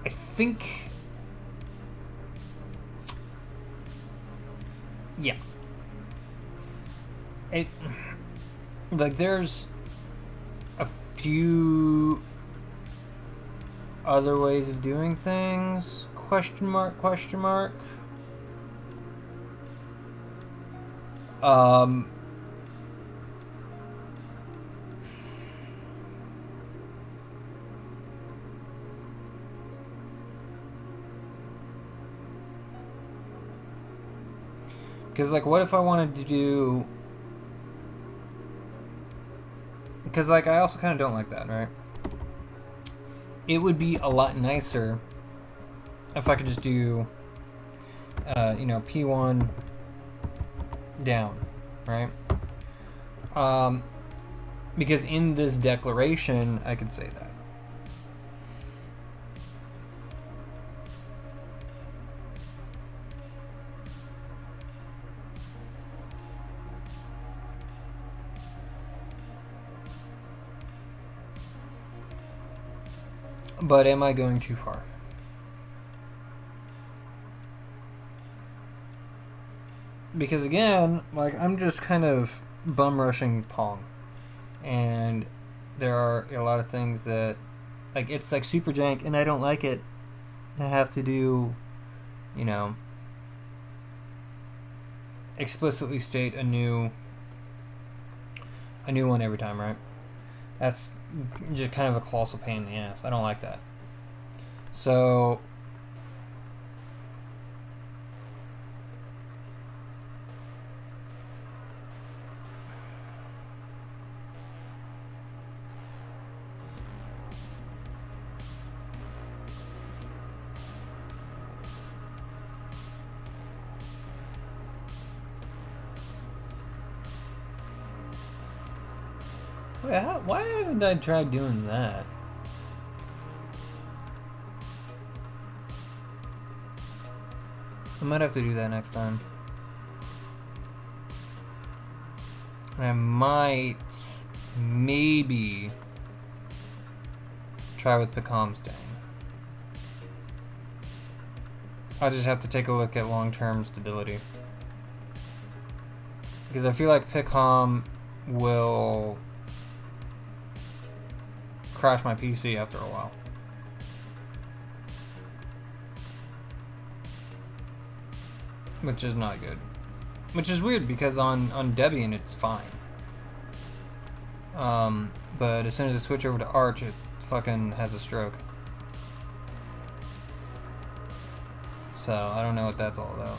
I think, yeah. It like there's a few other ways of doing things, question mark. Because like what if I wanted to do, because like I also kind of don't like that, right? It would be a lot nicer if I could just do P1 down, right? Because in this declaration I could say that. But am I going too far? Because again, like I'm just kind of bum rushing Pong, and there are a lot of things that, like it's like super jank, and I don't like it. I have to do, explicitly state a new one every time, right? That's just kind of a colossal pain in the ass. I don't like that. So Wait, why haven't I tried doing that? I might have to do that next time. I might, maybe, try with Pecom staying. I'll just have to take a look at long-term stability. Because I feel like Pecom will crash my PC after a while. Which is not good. Which is weird because on Debian it's fine. But as soon as I switch over to Arch, it fucking has a stroke. So I don't know what that's all about.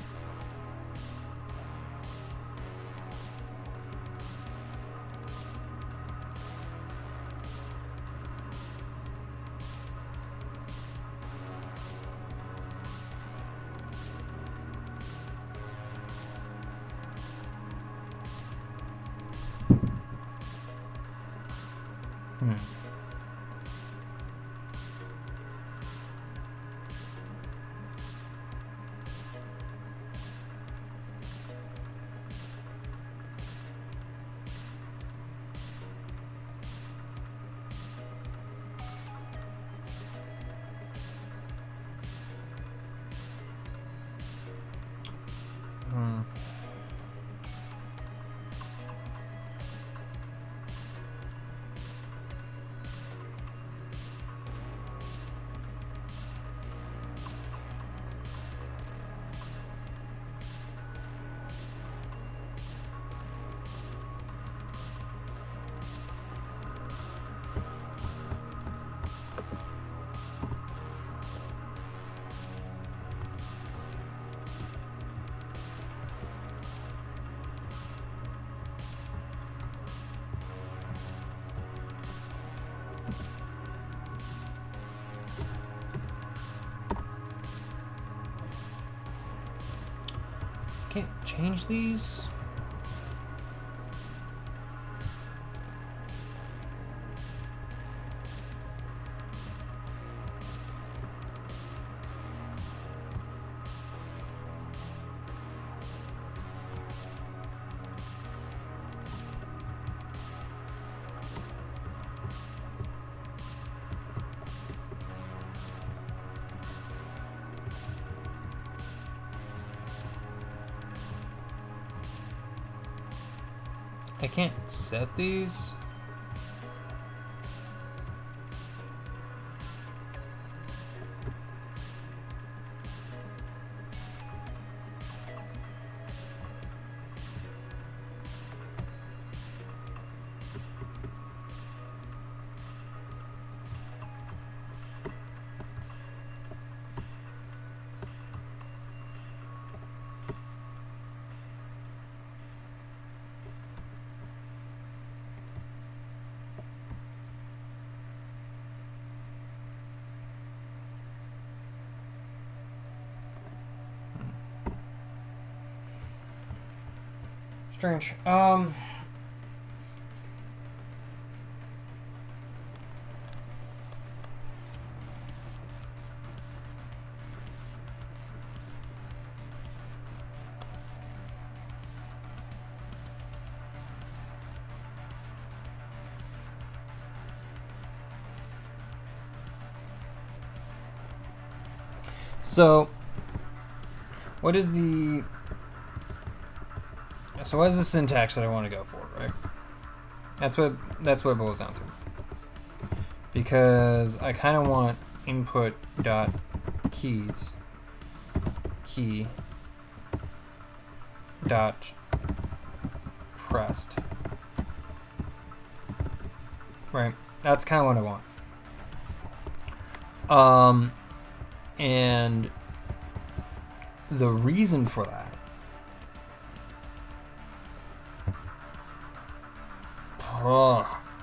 Can't change these? I can't set these. Strange. So, what is the syntax that I want to go for, right? That's what it boils down to. Because I kind of want input dot keys key dot pressed. Right? That's kind of what I want. And the reason for that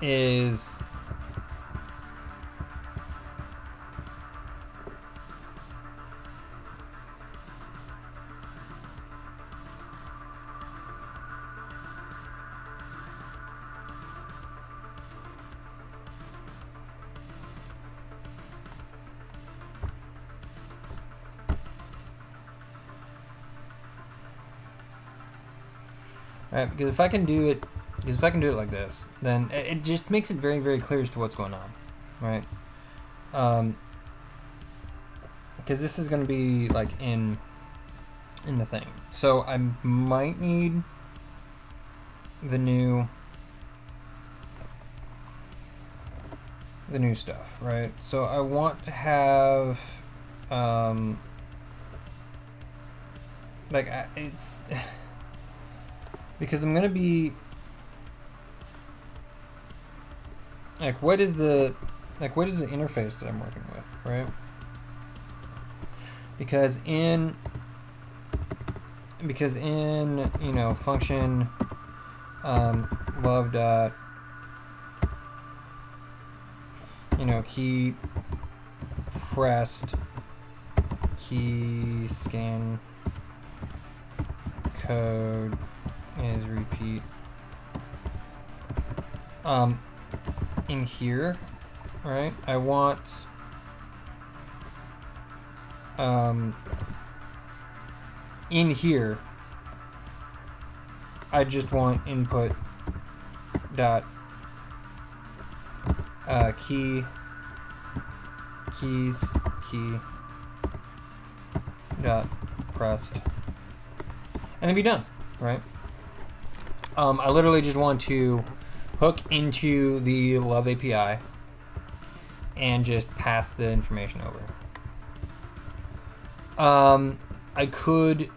is right? Because if I can do it like this, then it just makes it very, very clear as to what's going on, right? Because this is going to be like in the thing. So I might need the new stuff, right? So I want to have like it's because I'm gonna be like, what is the interface that I'm working with, right? Because in you know, function love dot, you know, key pressed key scan code is repeat. In here, right, I want in here I just want input dot keys key dot pressed, and then be done, right? I literally just want to hook into the Love API and just pass the information over. I could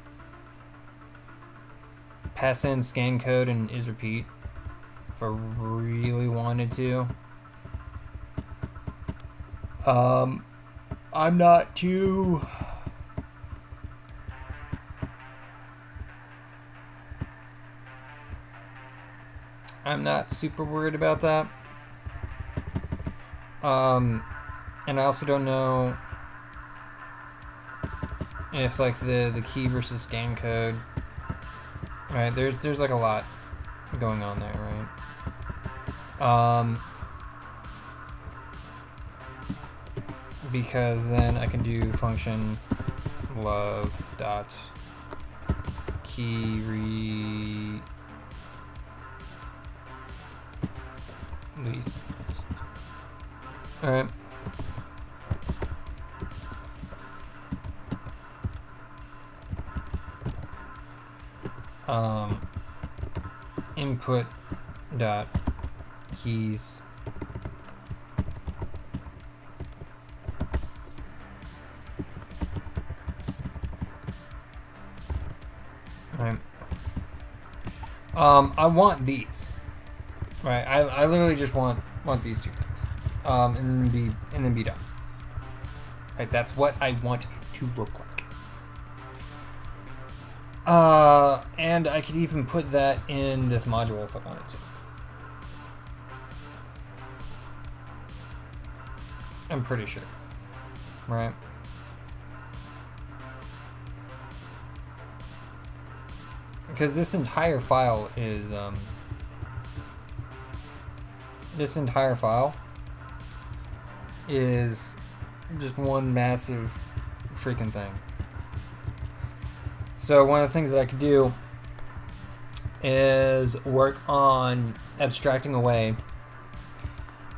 pass in scan code and is repeat if I really wanted to. I'm not too super worried about that. And I also don't know if like the key versus scan code, right? There's like a lot going on there, right? Because then I can do function love dot key release. All right. Input dot keys right. I want these, right? I literally just want these two things, and then be done. Right, that's what I want it to look like. And I could even put that in this module if I wanted to. I'm pretty sure, right? Because this entire file is just one massive freaking thing. So one of the things that I could do is work on abstracting away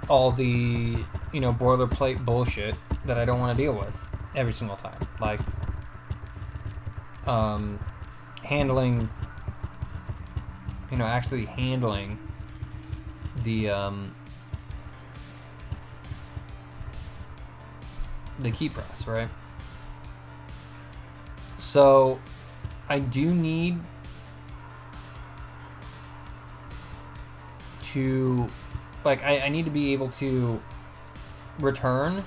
all the, you know, boilerplate bullshit that I don't want to deal with every single time, like handling, you know, actually handling the key press, right? So I do need to, like, I need to be able to return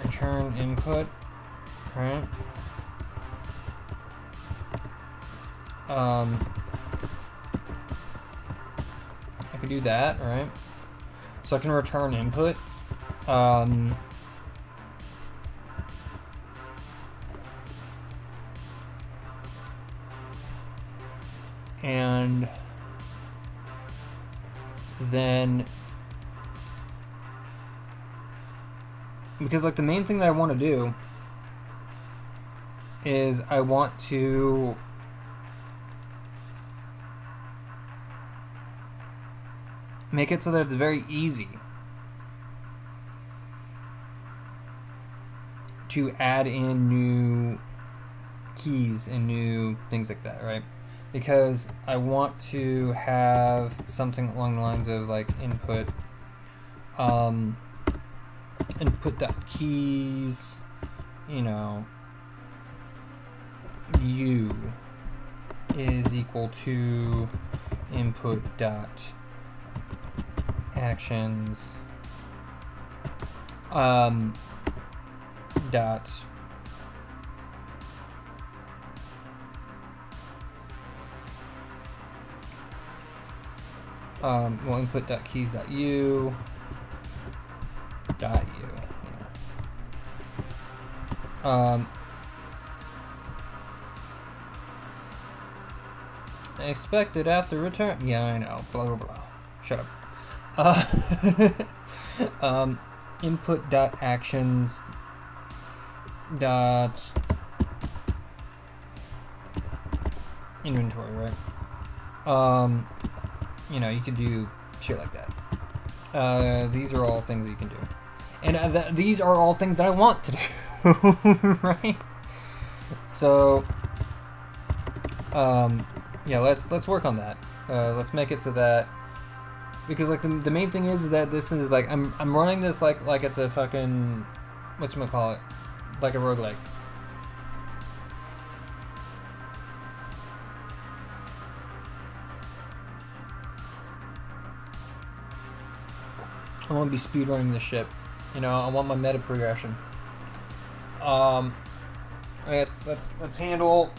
return input, right? I could do that, right? So I can return input. And then because like the main thing that I want to do is I want to make it so that it's very easy to add in new keys and new things like that, right? Because I want to have something along the lines of like input keys, you know, u is equal to input dot actions dot well, input dot keys dot u dot u, yeah. Expected after return. Yeah, I know. Blah blah blah. Shut up. Input dot actions dot inventory, right? You know, you could do shit like that. These are all things that you can do, and these are all things that I want to do, right? So, yeah, let's work on that. Let's make it so that, because like the main thing is that this is like I'm running this like it's a fucking whatchamacallit, like a roguelike. I want to be speedrunning this shit. You know, I want my meta progression. Let's handle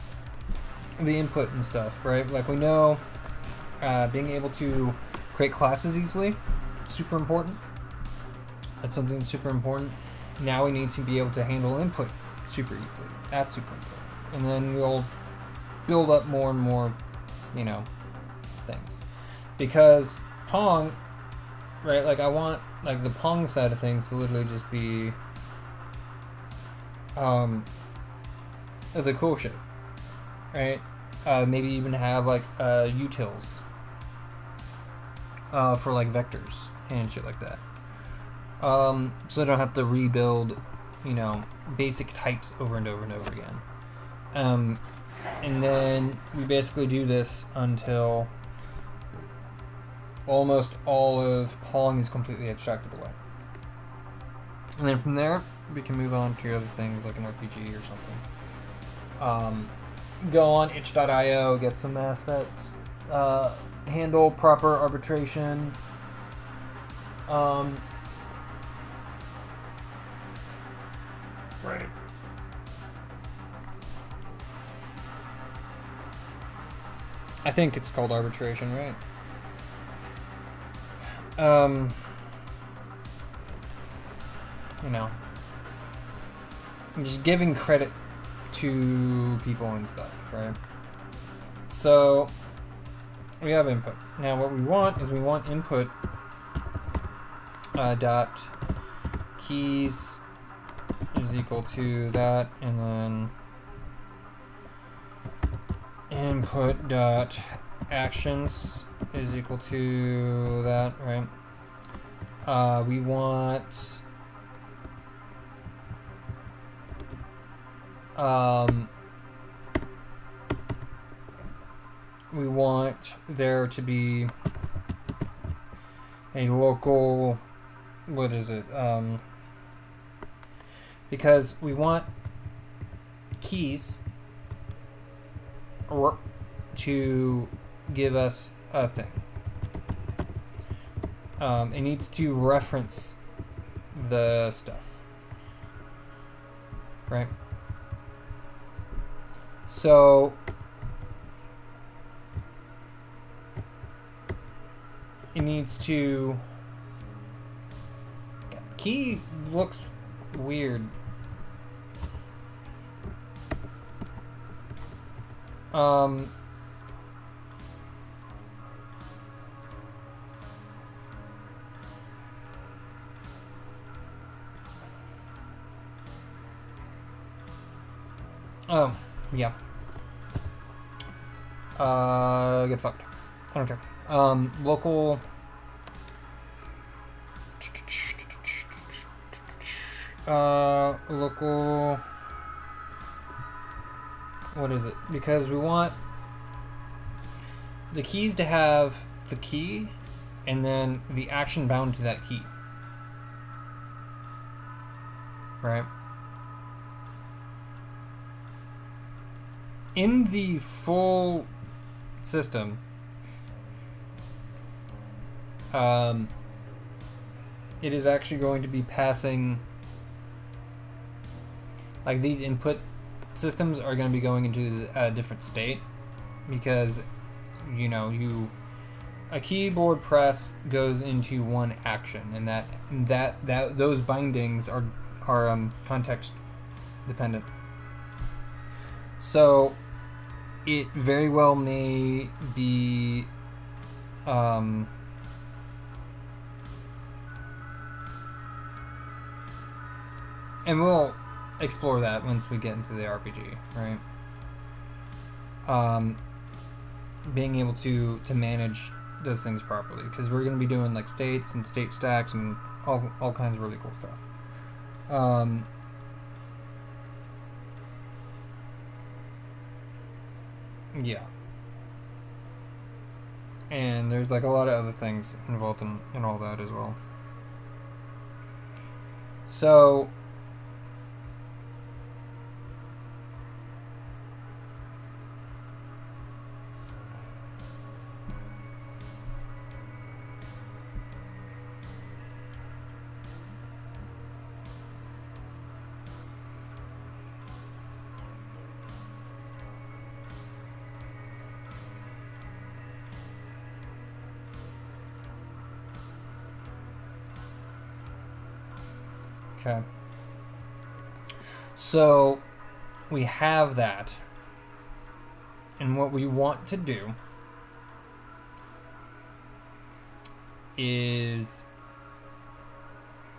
the input and stuff, right? Like we know, being able to create classes easily, super important. That's something that's super important. Now we need to be able to handle input super easily. That's super important. And then we'll build up more and more, you know, things. Because Pong, right, like I want like the Pong side of things to literally just be the cool shit, right? Maybe even have like utils for like vectors and shit like that. So I don't have to rebuild, you know, basic types over and over and over again. And then we basically do this until almost all of Pong is completely abstracted away. And then from there, we can move on to other things like an RPG or something. Go on itch.io, get some assets, handle proper arbitration. Right. I think it's called arbitration, right? You know, I'm just giving credit to people and stuff, right? So we have input. Now what we want is we want input dot keys is equal to that, and then input dot actions is equal to that, right? We want there to be a local, what is it? Because we want keys to give us a thing. It needs to reference the stuff, right? So it needs to. Key looks weird. Oh, yeah. Get fucked. I don't care. Local. Local. What is it? Because we want the keys to have the key and then the action bound to that key. Right? In the full system, it is actually going to be passing, like, these input systems are going to be going into a different state because, you know, a keyboard press goes into one action, and that those bindings are context dependent. So it very well may be and we'll explore that once we get into the RPG, right? Being able to manage those things properly, because we're going to be doing like states and state stacks and all kinds of really cool stuff. Yeah. And there's like a lot of other things involved in all that as well. So okay. So we have that. And what we want to do is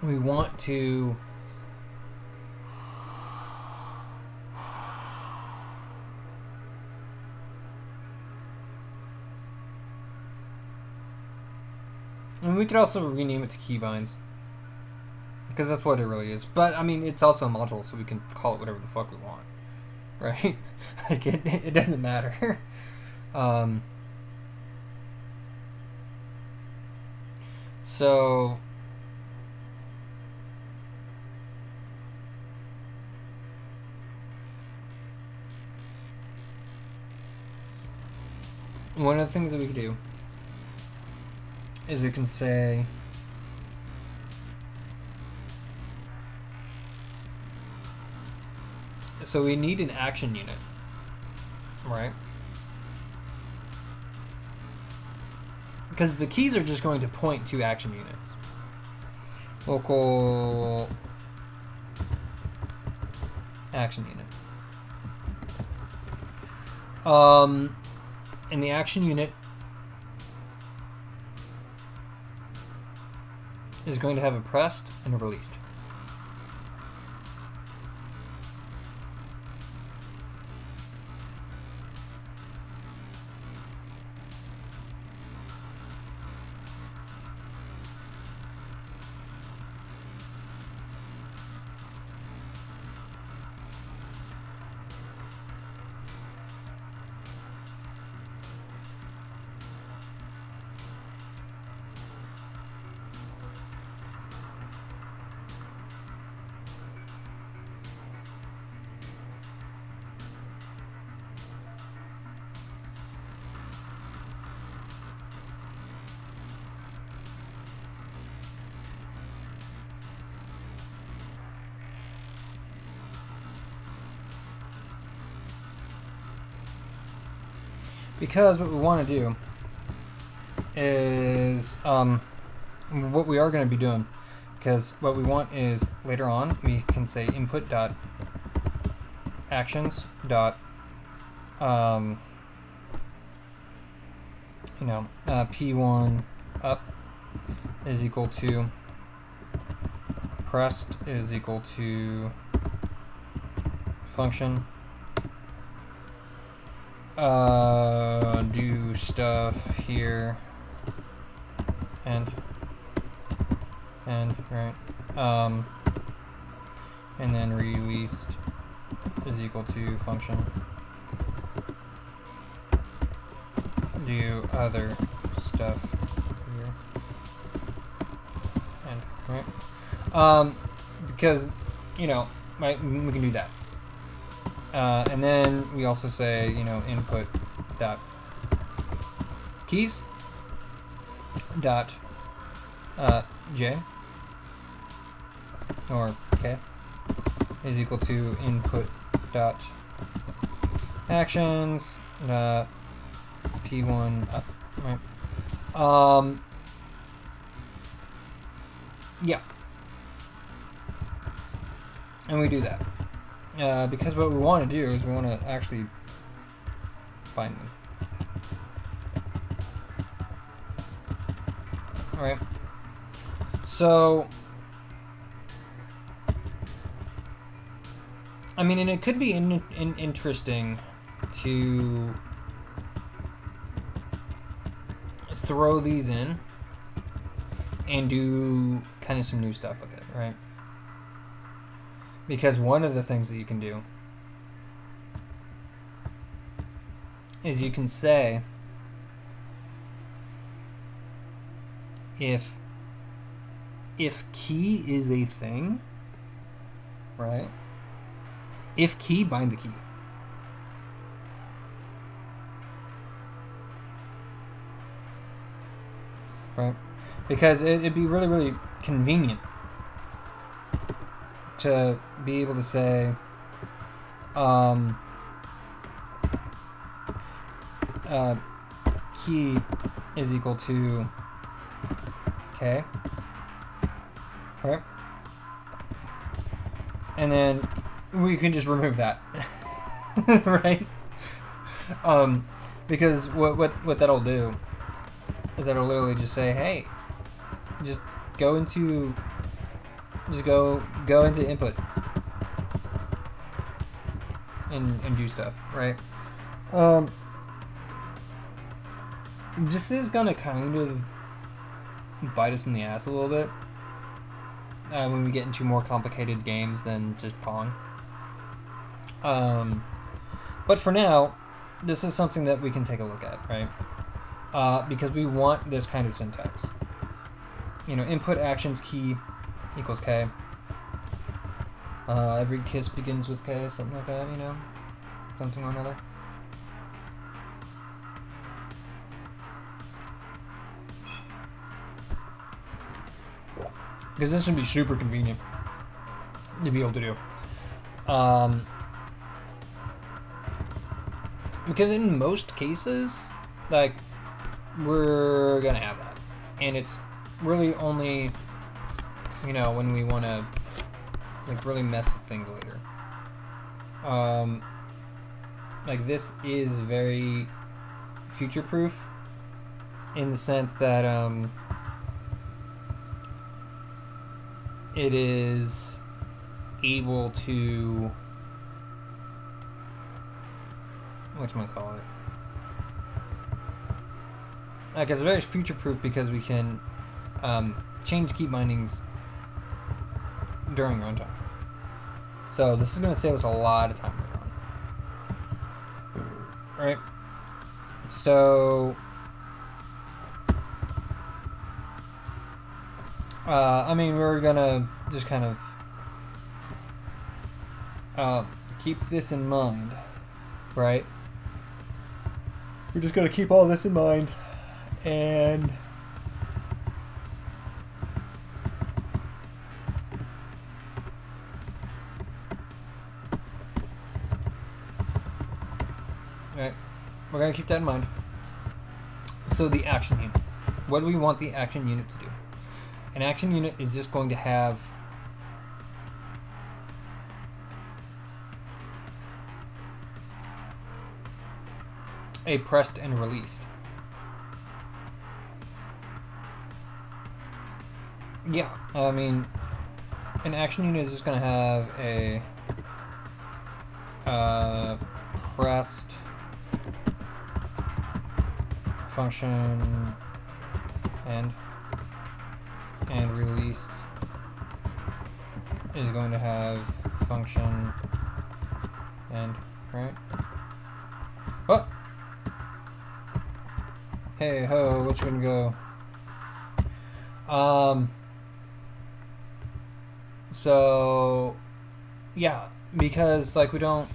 we want to and we could also rename it to keybinds, because that's what it really is. But I mean, it's also a module, so we can call it whatever the fuck we want, right? Like it doesn't matter. So one of the things that we can do is we can say so we need an action unit, right? Because the keys are just going to point to action units. Local action unit. And the action unit is going to have a pressed and a released. Because what we want to do is what we are going to be doing, because what we want is later on we can say input dot actions dot p1 up is equal to pressed is equal to function do stuff here and right, and then released is equal to function do other stuff here and right, because you know we can do that, and then we also say input dot keys dot j or k is equal to input dot actions dot p1 up, right? Yeah, and we do that because what we want to do is we want to actually bind them. All right. So, I mean, and it could be interesting to throw these in and do kind of some new stuff with it, right? Because one of the things that you can do is you can say if key is a thing, right? If key, bind the key. Right? Because it'd be really, really convenient to be able to say key is equal to k, right? And then we can just remove that, right? Because what that'll do is that'll literally just say, hey, just go into input and do stuff, right? This is gonna kind of bite us in the ass a little bit when we get into more complicated games than just Pong. But for now, this is something that we can take a look at, right? Because we want this kind of syntax. Input actions key equals k. Every kiss begins with k, something like that, something or another. Because this would be super convenient to be able to do. Because in most cases, like, we're gonna have that. And it's really only, when we want to, like, really mess with things later. Like, this is very future-proof in the sense that, it is able to, whatchamacallit? Like, it's very future-proof because we can change key bindings during runtime. So this is going to save us a lot of time later on. Alright. So, I mean, we're going to just kind of keep this in mind, right? We're just going to keep all this in mind. And alright, we're going to keep that in mind. So the action unit. What do we want the action unit to do? An action unit is just going to have a pressed and released. Yeah, I mean, an action unit is just going to have a pressed function end, and released is going to have function end, right? Oh! Hey ho, what's gonna go? So yeah, because like we don't.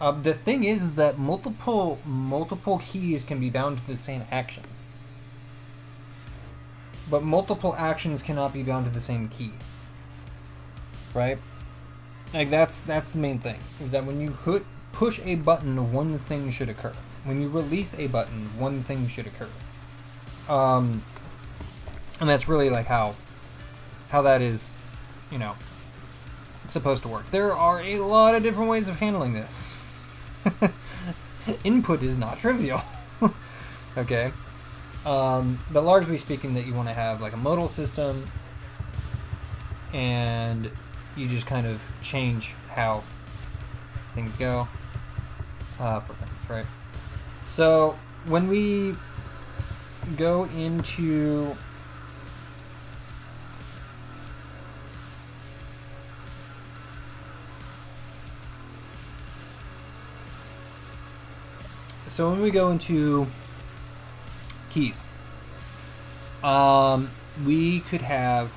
The thing is that multiple keys can be bound to the same action, but multiple actions cannot be bound to the same key. Right? Like that's the main thing. Is that when you push a button, one thing should occur. When you release a button, one thing should occur. And that's really like how that is, you know, supposed to work. There are a lot of different ways of handling this. Input is not trivial. Okay. But largely speaking, that you want to have like a modal system, and you just kind of change how things go for things, right? So when we go into keys, we could have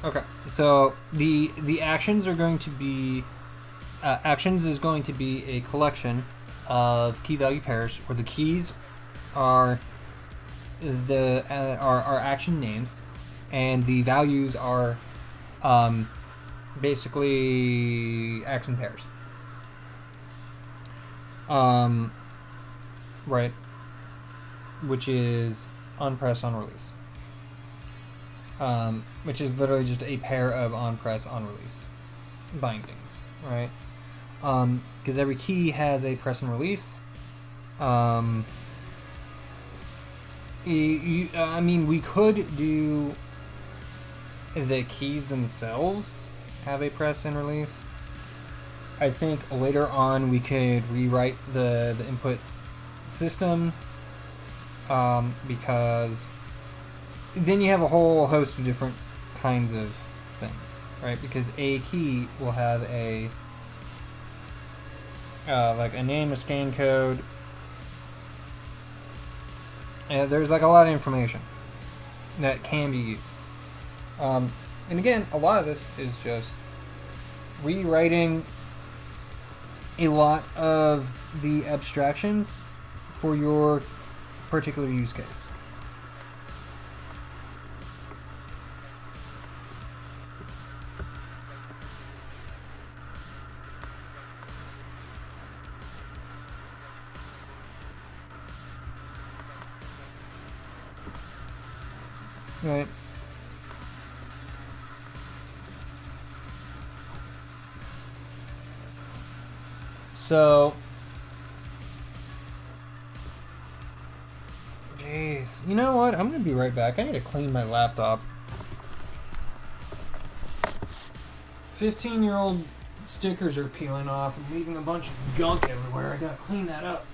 okay. So the actions are going to be actions is going to be a collection of key value pairs where the keys are are action names, and the values are basically action pairs. Right, which is on press, on release. Which is literally just a pair of on press, on release bindings, right? Because every key has a press and release. I mean, we could do the keys themselves have a press and release. I think later on we could rewrite the input system, because then you have a whole host of different kinds of things, right? Because a key will have a like a name, a scan code. And there's like a lot of information that can be used. And again, a lot of this is just rewriting a lot of the abstractions for your particular use case. Right. So, jeez, you know what? I'm gonna be right back. I need to clean my laptop. 15-year-old stickers are peeling off and leaving a bunch of gunk everywhere. I gotta clean that up.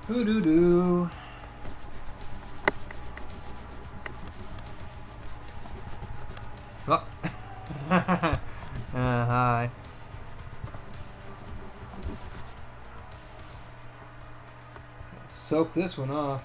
Hoo-doo-doo. Oh. Hi. Soak this one off.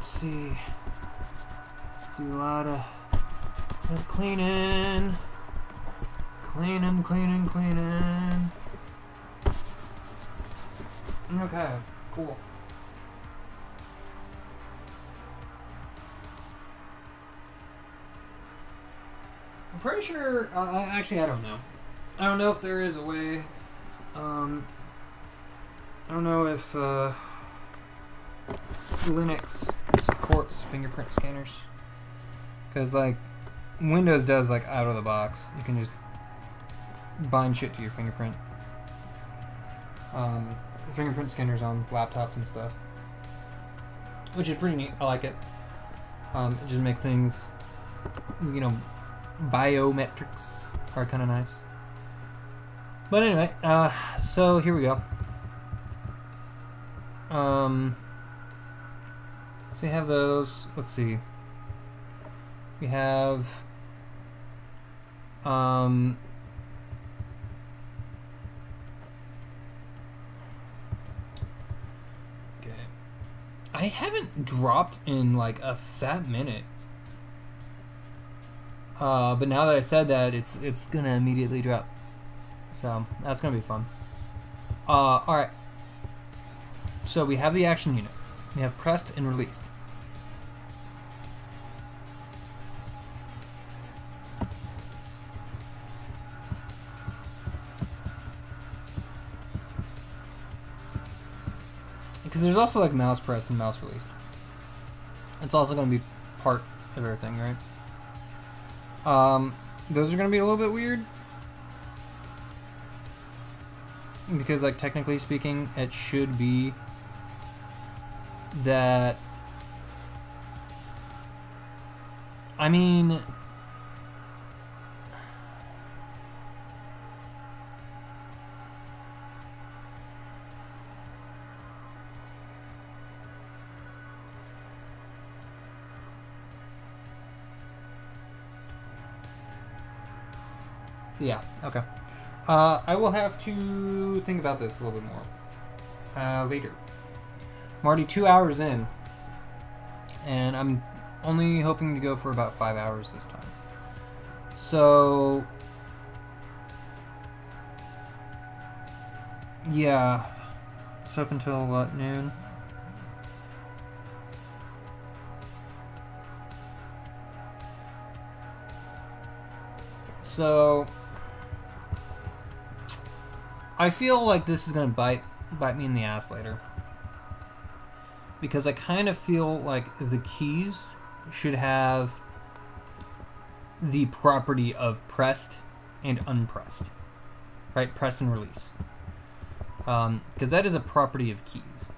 let's see. Do a lot of cleaning. Cleaning. Okay, cool. I'm pretty sure, actually I don't know. I don't know if there is a way, I don't know if Linux supports fingerprint scanners. Because, like, Windows does, like, out of the box. You can just bind shit to your fingerprint. Fingerprint scanners on laptops and stuff. Which is pretty neat. I like it. It just makes things, you know, biometrics are kind of nice. But anyway, so here we go. So you have those. Let's see. We have okay. I haven't dropped in like a fat minute. But now that I said that, it's gonna immediately drop. So that's gonna be fun. Alright. So we have the action unit. We have pressed and released. Because there's also like mouse pressed and mouse released. It's also going to be part of everything, right? Those are going to be a little bit weird. Because, like, technically speaking, it should be that... I mean... Yeah, okay. I will have to think about this a little bit more later. I'm already 2 hours in, and I'm only hoping to go for about 5 hours this time. So, yeah, it's up until what, noon? So, I feel like this is gonna bite me in the ass later, because I kind of feel like the keys should have the property of pressed and unpressed, right? Pressed and release, because that is a property of keys.